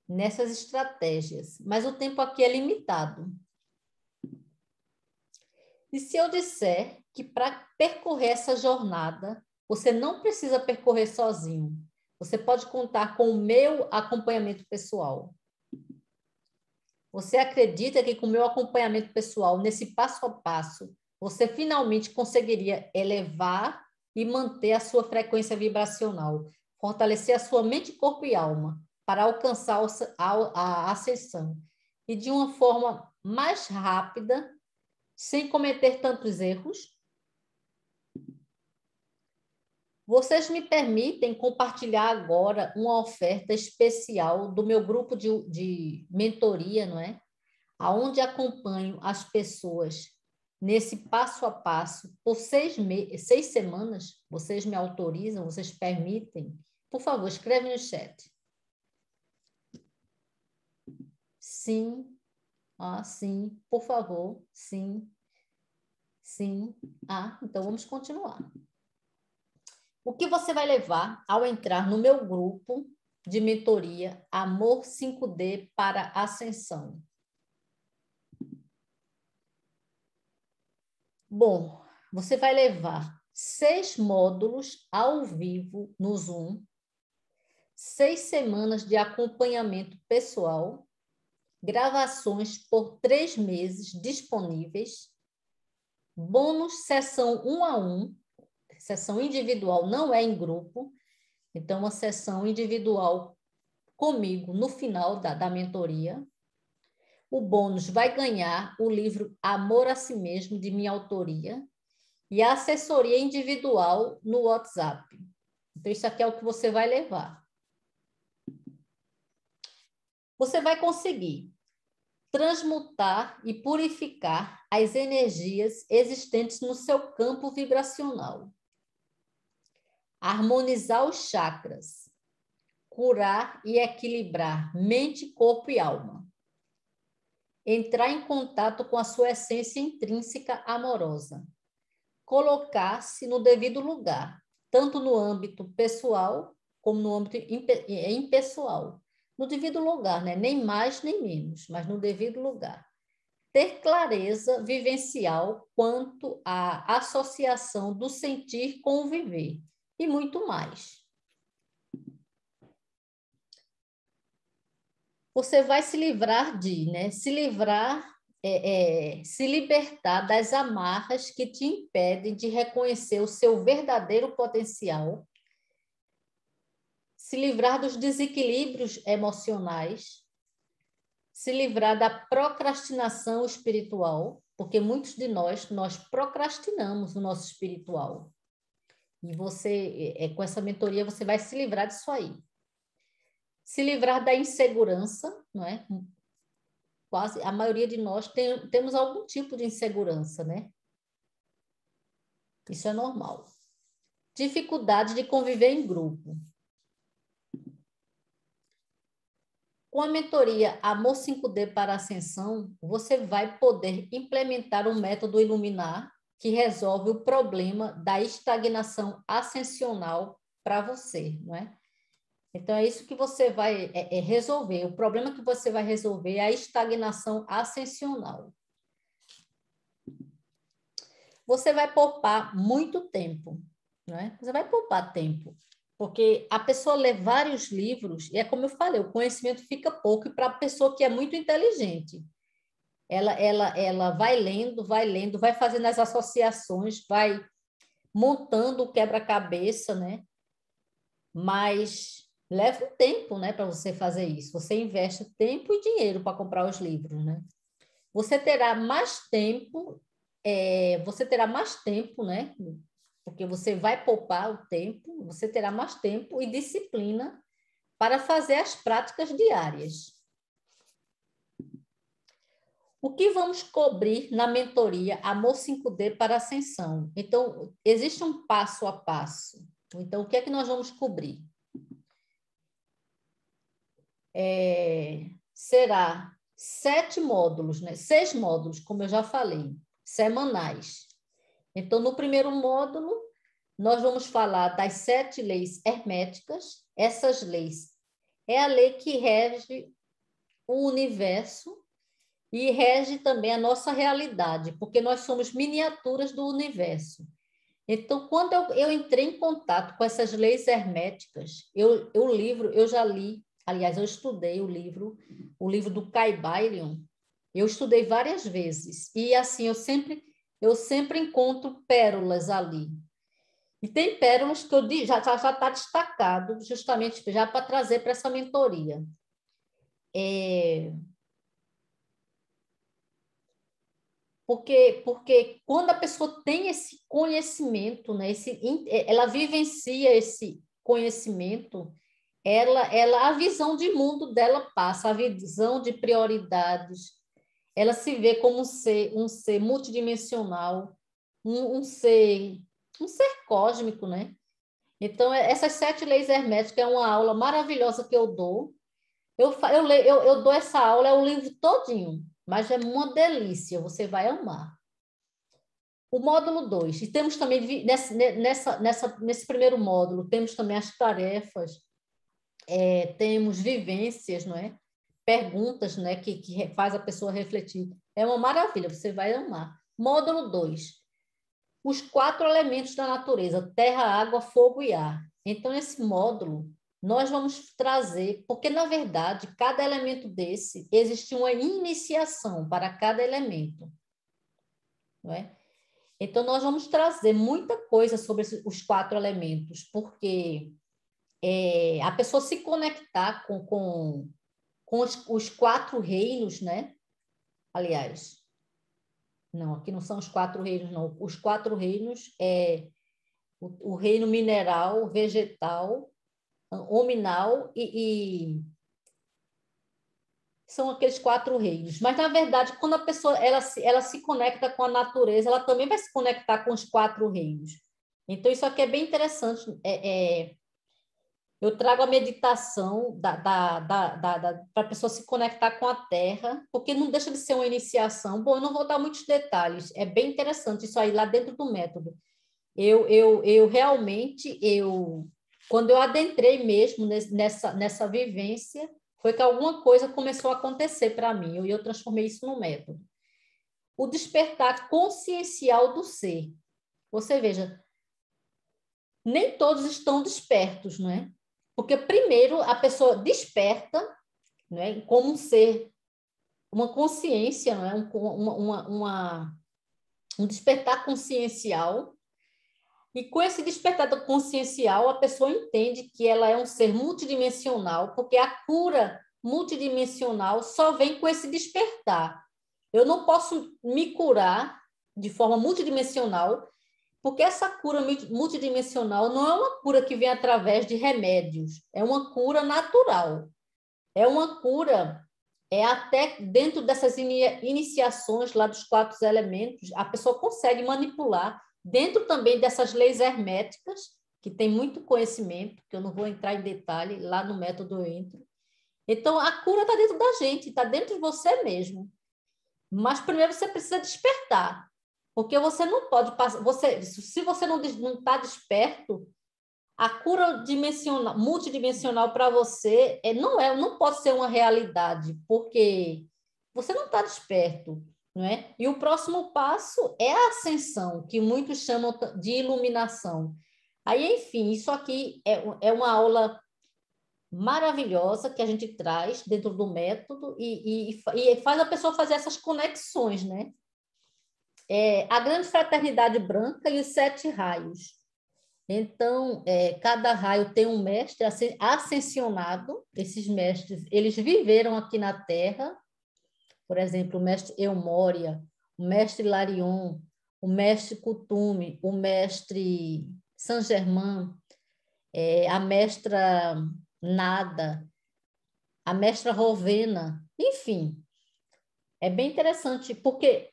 nessas estratégias, mas o tempo aqui é limitado. E se eu disser que para percorrer essa jornada você não precisa percorrer sozinho. Você pode contar com o meu acompanhamento pessoal. Você acredita que com o meu acompanhamento pessoal, nesse passo a passo, você finalmente conseguiria elevar e manter a sua frequência vibracional, fortalecer a sua mente, corpo e alma para alcançar a ascensão e de uma forma mais rápida, sem cometer tantos erros? Vocês me permitem compartilhar agora uma oferta especial do meu grupo de mentoria, não é? Onde acompanho as pessoas nesse passo a passo por 6 semanas. Vocês me autorizam? Vocês permitem? Por favor, escreve no chat. Sim. Sim. Por favor. Sim. Sim. Então vamos continuar. O que você vai levar ao entrar no meu grupo de mentoria Amor 5D para Ascensão? Bom, você vai levar 6 módulos ao vivo no Zoom, 6 semanas de acompanhamento pessoal, gravações por 3 meses disponíveis, bônus sessão 1 a 1, sessão individual não é em grupo, então uma sessão individual comigo no final da mentoria. O bônus vai ganhar o livro Amor a Si Mesmo, de minha autoria, e a assessoria individual no WhatsApp. Então, isso aqui é o que você vai levar. Você vai conseguir transmutar e purificar as energias existentes no seu campo vibracional, harmonizar os chakras, curar e equilibrar mente, corpo e alma, entrar em contato com a sua essência intrínseca amorosa, colocar-se no devido lugar, tanto no âmbito pessoal como no âmbito impessoal. No devido lugar, né? Nem mais nem menos, mas no devido lugar. Ter clareza vivencial quanto à associação do sentir com o viver e muito mais. Você vai se livrar né? Se libertar das amarras que te impedem de reconhecer o seu verdadeiro potencial, se livrar dos desequilíbrios emocionais, se livrar da procrastinação espiritual, porque muitos de nós procrastinamos o nosso espiritual. E você, com essa mentoria, você vai se livrar disso aí. Se livrar da insegurança, não é? Quase a maioria de nós temos algum tipo de insegurança, né? Isso é normal. Dificuldade de conviver em grupo. Com a mentoria Amor 5D para Ascensão, você vai poder implementar um método Iluminar que resolve o problema da estagnação ascensional para você, não é? Então, é isso que você vai resolver. O problema que você vai resolver é a estagnação ascensional. Você vai poupar muito tempo, não é? Você vai poupar tempo. Porque a pessoa lê vários livros, e é como eu falei, o conhecimento fica pouco, e para a pessoa que é muito inteligente, ela vai lendo, vai fazendo as associações, vai montando o quebra-cabeça, né? Mas leva um tempo, né, para você fazer isso. Você investe tempo e dinheiro para comprar os livros, né? Você terá mais tempo, né? Porque você vai poupar o tempo, você terá mais tempo e disciplina para fazer as práticas diárias. O que vamos cobrir na mentoria Amor 5D para Ascensão? Então, existe um passo a passo. Então, o que é que nós vamos cobrir? Será 7 módulos, né? 6 módulos, como eu já falei, semanais. Então, no primeiro módulo, nós vamos falar das 7 leis herméticas. Essas leis é a lei que rege o universo e rege também a nossa realidade, porque nós somos miniaturas do universo. Então, quando eu entrei em contato com essas leis herméticas, o livro, eu já li, aliás, eu estudei o livro do Kybalion, eu estudei várias vezes, e assim, eu sempre encontro pérolas ali. E tem pérolas que eu já está destacado, justamente já para trazer para essa mentoria. Porque quando a pessoa tem esse conhecimento, né, ela vivencia esse conhecimento, a visão de mundo dela passa, a visão de prioridades, ela se vê como um ser multidimensional, um ser cósmico, né? Então, essas 7 leis herméticas é uma aula maravilhosa que eu dou. Eu dou essa aula, é o livro todinho, mas é uma delícia, você vai amar. O módulo 2, e temos também, nesse primeiro módulo, temos também as tarefas, temos vivências, não é? Perguntas, né, que faz a pessoa refletir. É uma maravilha, você vai amar. Módulo 2, os 4 elementos da natureza, terra, água, fogo e ar. Então, nesse módulo, nós vamos trazer, porque, na verdade, cada elemento desse, existe uma iniciação para cada elemento, não é? Então, nós vamos trazer muita coisa sobre os 4 elementos, porque a pessoa se conectar com os 4 reinos, né? Aliás, não, aqui não são os 4 reinos, não. Os 4 reinos é o reino mineral, vegetal, hominal são aqueles 4 reinos. Mas, na verdade, quando a pessoa ela se conecta com a natureza, ela também vai se conectar com os 4 reinos. Então, isso aqui é bem interessante. Eu trago a meditação para a pessoa se conectar com a terra, porque não deixa de ser uma iniciação. Bom, eu não vou dar muitos detalhes, é bem interessante isso aí lá dentro do método. Eu realmente, quando eu adentrei mesmo nessa vivência, foi que alguma coisa começou a acontecer para mim, e eu transformei isso no método. O despertar consciencial do ser. Você veja, nem todos estão despertos, não é? Porque primeiro a pessoa desperta, não é? Como um ser, uma consciência, não é? Um despertar consciencial. E com esse despertar consciencial, a pessoa entende que ela é um ser multidimensional, porque a cura multidimensional só vem com esse despertar. Eu não posso me curar de forma multidimensional, porque essa cura multidimensional não é uma cura que vem através de remédios, é uma cura natural. É uma cura, até dentro dessas iniciações lá dos 4 elementos, a pessoa consegue manipular, dentro também dessas leis herméticas, que tem muito conhecimento, que eu não vou entrar em detalhe, lá no método eu entro. Então, a cura está dentro da gente, está dentro de você mesmo. Mas primeiro você precisa despertar, porque você não pode passar. Se você não está desperto, a cura multidimensional para você não pode ser uma realidade, porque você não está desperto, não é? E o próximo passo é a ascensão, que muitos chamam de iluminação. Aí, enfim, isso aqui é uma aula maravilhosa que a gente traz dentro do método e faz a pessoa fazer essas conexões, né? A grande fraternidade branca e os 7 raios. Então, cada raio tem um mestre ascensionado. Esses mestres, eles viveram aqui na Terra. Por exemplo, o mestre Eumória, o mestre Larion, o mestre Kutume, o mestre Saint-Germain, a mestra Nada, a mestra Rovena, enfim. É bem interessante, porque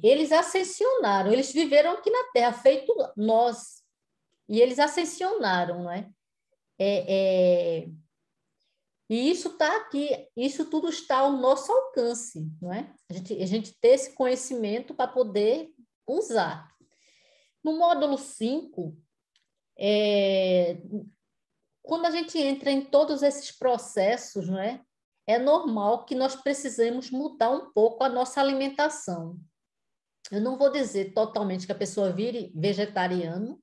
eles ascensionaram, eles viveram aqui na Terra, feito nós. E eles ascensionaram, não é? E isso está aqui, isso tudo está ao nosso alcance, não é? A gente ter esse conhecimento para poder usar. No módulo 5, quando a gente entra em todos esses processos, não é? É normal que nós precisemos mudar um pouco a nossa alimentação. eu não vou dizer totalmente que a pessoa vire vegetariano,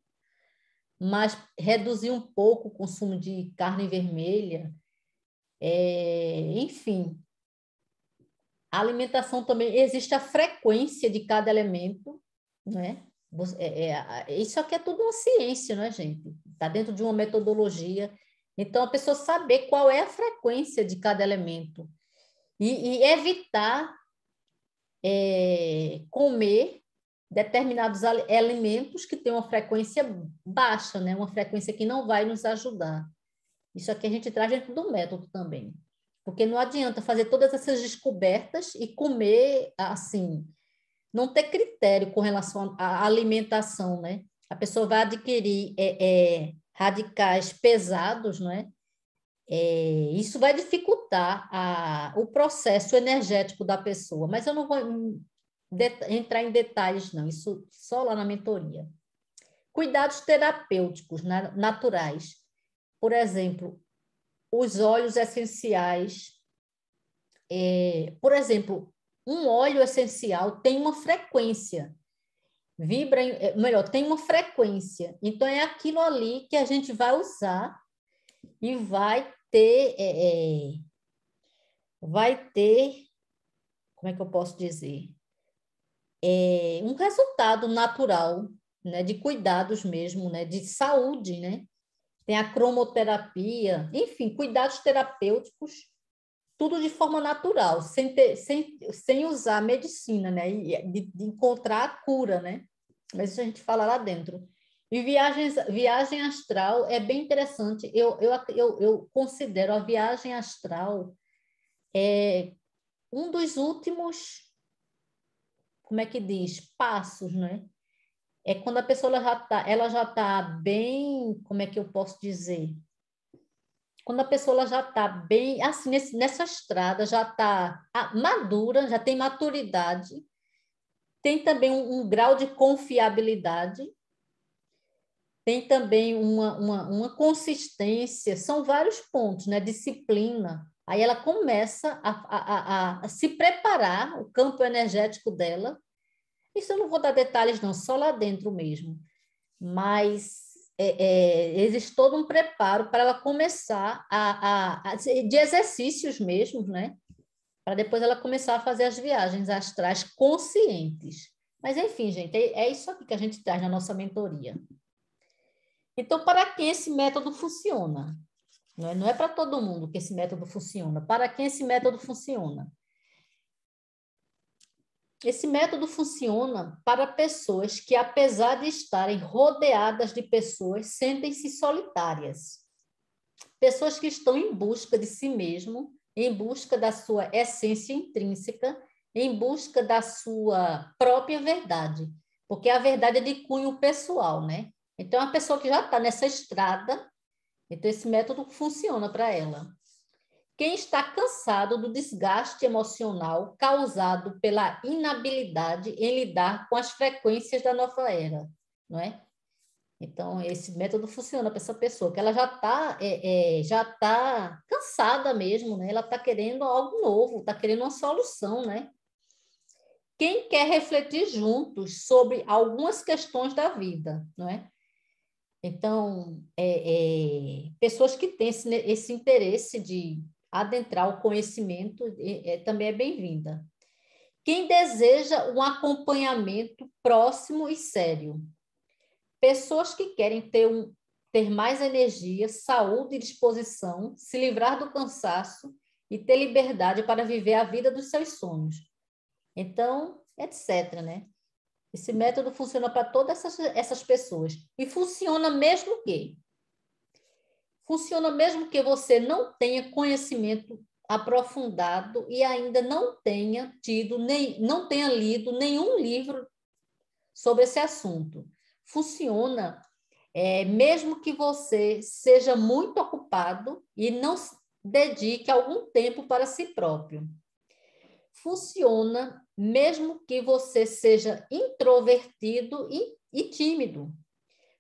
mas reduzir um pouco o consumo de carne vermelha, enfim. A alimentação também, existe a frequência de cada elemento, né? Isso aqui é tudo uma ciência, né, gente? Está dentro de uma metodologia. Então, a pessoa saber qual é a frequência de cada elemento e evitar comer determinados alimentos que têm uma frequência baixa, né? Uma frequência que não vai nos ajudar. Isso aqui a gente traz dentro do método também. Porque não adianta fazer todas essas descobertas e comer assim, não ter critério com relação à alimentação, né? A pessoa vai adquirir radicais pesados, né? Isso vai dificultar o processo energético da pessoa, mas eu não vou entrar em detalhes, não, isso só lá na mentoria. Cuidados terapêuticos naturais. Por exemplo, os óleos essenciais. Por exemplo, um óleo essencial tem uma frequência, melhor, tem uma frequência. Então, é aquilo ali que a gente vai usar e vai ter, como é que eu posso dizer? Um resultado natural, né, de cuidados mesmo, né, de saúde, né? Tem a cromoterapia, enfim, cuidados terapêuticos, tudo de forma natural, sem usar a medicina, né? E de encontrar a cura, né? Mas isso a gente fala lá dentro. E viagem astral é bem interessante. Eu considero a viagem astral um dos últimos, como é que diz, passos, né? É quando a pessoa ela já tá bem, como é que eu posso dizer? Quando a pessoa ela já está bem, assim, nessa estrada, já está madura, já tem maturidade, tem também um grau de confiabilidade, tem também uma consistência, são vários pontos, né? Disciplina. Aí ela começa a se preparar, o campo energético dela. Isso eu não vou dar detalhes, não, só lá dentro mesmo. Mas existe todo um preparo para ela começar de exercícios mesmo, né? Para depois ela começar a fazer as viagens astrais conscientes. Mas, enfim, gente, é isso aqui que a gente traz na nossa mentoria. Então, para quem esse método funciona? Não é para todo mundo que esse método funciona. Para quem esse método funciona? Esse método funciona para pessoas que, apesar de estarem rodeadas de pessoas, sentem-se solitárias. Pessoas que estão em busca de si mesmo, em busca da sua essência intrínseca, em busca da sua própria verdade. Porque a verdade é de cunho pessoal, né? Então, a pessoa que já está nessa estrada, então esse método funciona para ela. Quem está cansado do desgaste emocional causado pela inabilidade em lidar com as frequências da nova era, não é? Então, esse método funciona para essa pessoa, que ela já tá cansada mesmo, né? Ela está querendo algo novo, está querendo uma solução, né? Quem quer refletir juntos sobre algumas questões da vida, não é? Então, pessoas que têm esse interesse de adentrar o conhecimento também é bem-vinda. Quem deseja um acompanhamento próximo e sério. Pessoas que querem ter mais energia, saúde e disposição, se livrar do cansaço e ter liberdade para viver a vida dos seus sonhos. Então, etc., né? Esse método funciona para todas essas pessoas. E funciona mesmo que você não tenha conhecimento aprofundado e ainda não tenha não tenha lido nenhum livro sobre esse assunto. Funciona mesmo que você seja muito ocupado e não dedique algum tempo para si próprio. Funciona mesmo que você seja introvertido e tímido,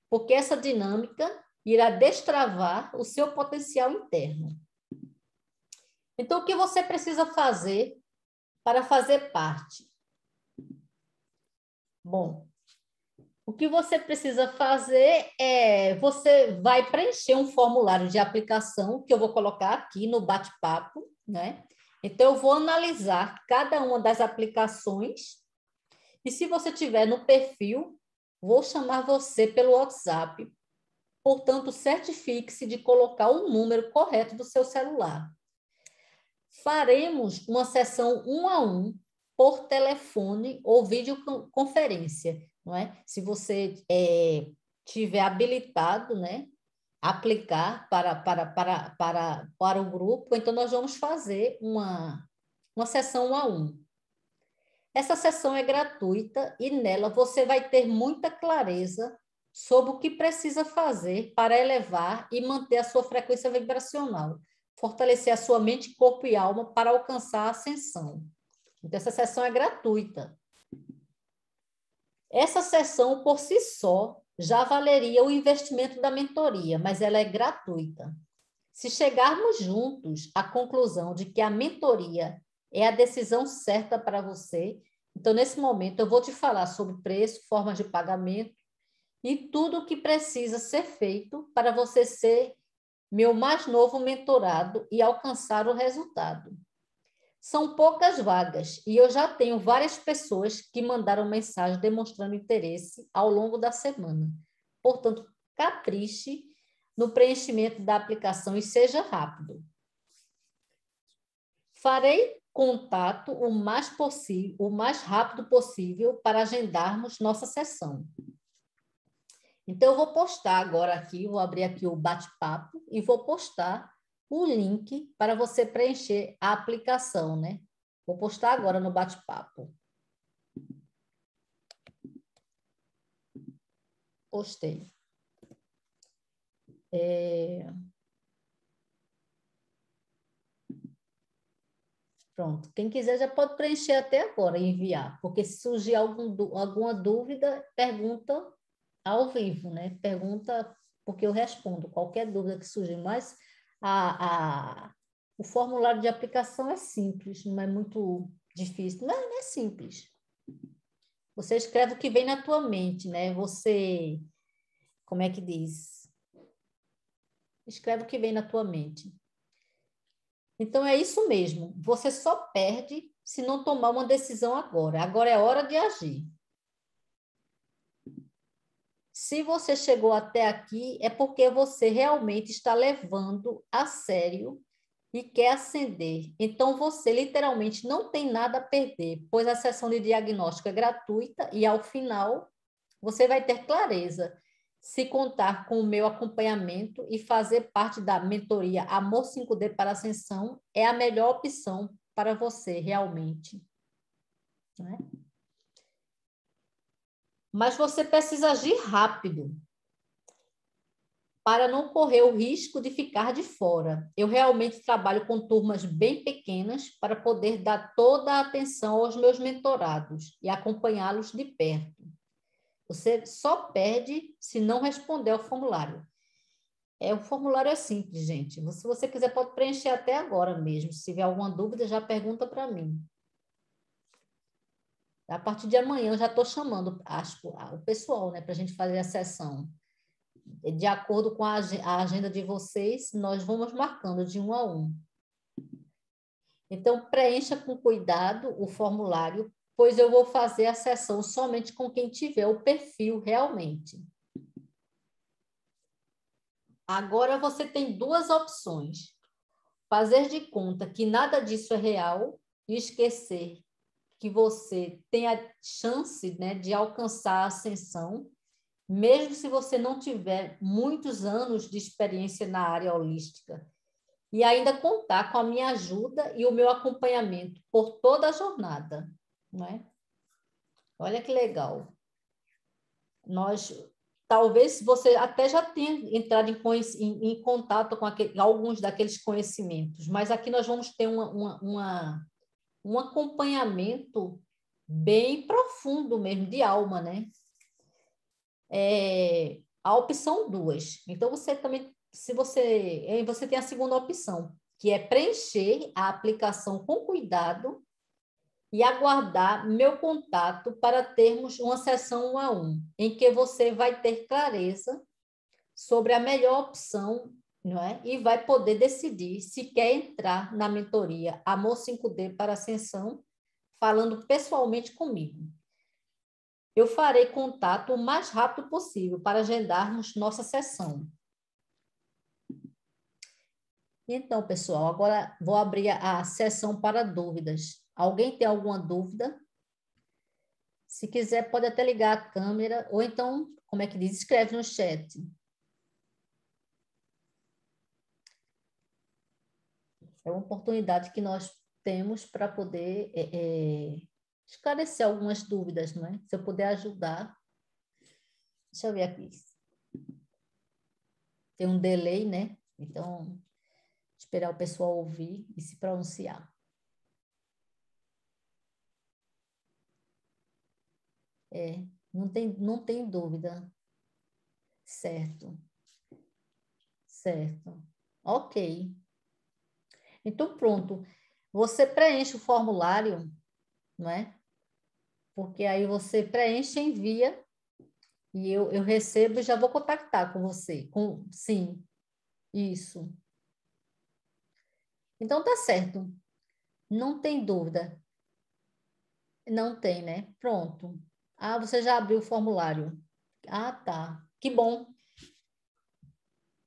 porque essa dinâmica irá destravar o seu potencial interno. Então, o que você precisa fazer para fazer parte? Bom, o que você precisa fazer é, você vai preencher um formulário de aplicação que eu vou colocar aqui no bate-papo, né? Então, eu vou analisar cada uma das aplicações e se você tiver no perfil, vou chamar você pelo WhatsApp. Portanto, certifique-se de colocar o número correto do seu celular. Faremos uma sessão 1 a 1 por telefone ou videoconferência, não é? Se você tiver habilitado, né, aplicar para o grupo, então nós vamos fazer uma sessão 1 a 1. Essa sessão é gratuita e nela você vai ter muita clareza sobre o que precisa fazer para elevar e manter a sua frequência vibracional, fortalecer a sua mente, corpo e alma para alcançar a ascensão. Então, essa sessão é gratuita. Essa sessão, por si só, já valeria o investimento da mentoria, mas ela é gratuita. Se chegarmos juntos à conclusão de que a mentoria é a decisão certa para você, então, nesse momento, eu vou te falar sobre preço, formas de pagamento e tudo o que precisa ser feito para você ser meu mais novo mentorado e alcançar o resultado. São poucas vagas e eu já tenho várias pessoas que mandaram mensagem demonstrando interesse ao longo da semana. Portanto, capriche no preenchimento da aplicação e seja rápido. Farei contato o mais rápido possível para agendarmos nossa sessão. Então, eu vou postar agora aqui, vou abrir aqui o bate-papo e vou postar o link para você preencher a aplicação, né? Vou postar agora no bate-papo. Postei. Pronto. Quem quiser já pode preencher até agora e enviar, porque se surgir alguma dúvida, pergunta ao vivo, né? Pergunta, porque eu respondo qualquer dúvida que surgir, mas o formulário de aplicação é simples, não é muito difícil, não é simples. Você escreve o que vem na tua mente, né? Você, como é que diz? Escreve o que vem na tua mente. Então, é isso mesmo. Você só perde se não tomar uma decisão agora. Agora é hora de agir. Se você chegou até aqui, é porque você realmente está levando a sério e quer ascender. Então, você literalmente não tem nada a perder, pois a sessão de diagnóstico é gratuita e, ao final, você vai ter clareza se contar com o meu acompanhamento e fazer parte da mentoria Amor 5D para Ascensão é a melhor opção para você, realmente. Né? Mas você precisa agir rápido para não correr o risco de ficar de fora. Eu realmente trabalho com turmas bem pequenas para poder dar toda a atenção aos meus mentorados e acompanhá-los de perto. Você só perde se não responder ao formulário. O formulário é simples, gente. Se você quiser, pode preencher até agora mesmo. Se tiver alguma dúvida, já pergunta para mim. A partir de amanhã, eu já estou chamando o pessoal, né, para a gente fazer a sessão. De acordo com a agenda de vocês, nós vamos marcando de 1 a 1. Então, preencha com cuidado o formulário, pois eu vou fazer a sessão somente com quem tiver o perfil realmente. Agora você tem duas opções. Fazer de conta que nada disso é real e esquecer que você tem a chance, né, de alcançar a ascensão, mesmo se você não tiver muitos anos de experiência na área holística, e ainda contar com a minha ajuda e o meu acompanhamento por toda a jornada, não é? Olha que legal. Talvez você até já tenha entrado em contato com alguns daqueles conhecimentos, mas aqui nós vamos ter um acompanhamento bem profundo mesmo, de alma, né? A opção 2. Então, você também, você tem a segunda opção, que é preencher a aplicação com cuidado e aguardar meu contato para termos uma sessão 1 a 1, em que você vai ter clareza sobre a melhor opção, não é? E vai poder decidir se quer entrar na mentoria Amor 5D para Ascensão, falando pessoalmente comigo. Eu farei contato o mais rápido possível para agendarmos nossa sessão. Então, pessoal, agora vou abrir a sessão para dúvidas. Alguém tem alguma dúvida? Se quiser, pode até ligar a câmera, ou então, como é que diz? Escreve no chat. É uma oportunidade que nós temos para poder esclarecer algumas dúvidas, não é? Se eu puder ajudar. Deixa eu ver aqui. Tem um delay, né? Então, esperar o pessoal ouvir e se pronunciar. Não tem dúvida. Certo, certo. Ok. Então, pronto. Você preenche o formulário, não é? Porque aí você preenche e envia, e eu recebo e já vou contactar com você. Sim, isso. Então, tá certo. Não tem dúvida. Não tem, né? Pronto. Ah, você já abriu o formulário. Ah, tá. Que bom.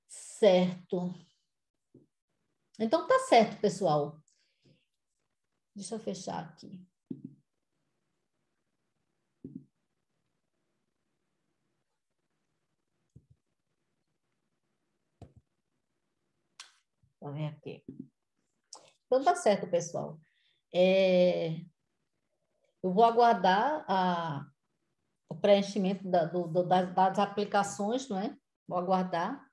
Certo. Então, tá certo, pessoal. Deixa eu fechar aqui. Vou ver aqui. Então, tá certo, pessoal. Eu vou aguardar o preenchimento das aplicações, não é? Vou aguardar.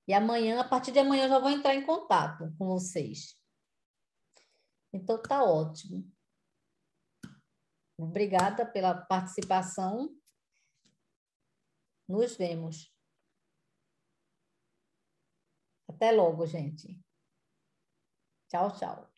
E amanhã, a partir de amanhã, eu já vou entrar em contato com vocês. Então, tá ótimo. Obrigada pela participação. Nos vemos. Até logo, gente. Tchau, tchau.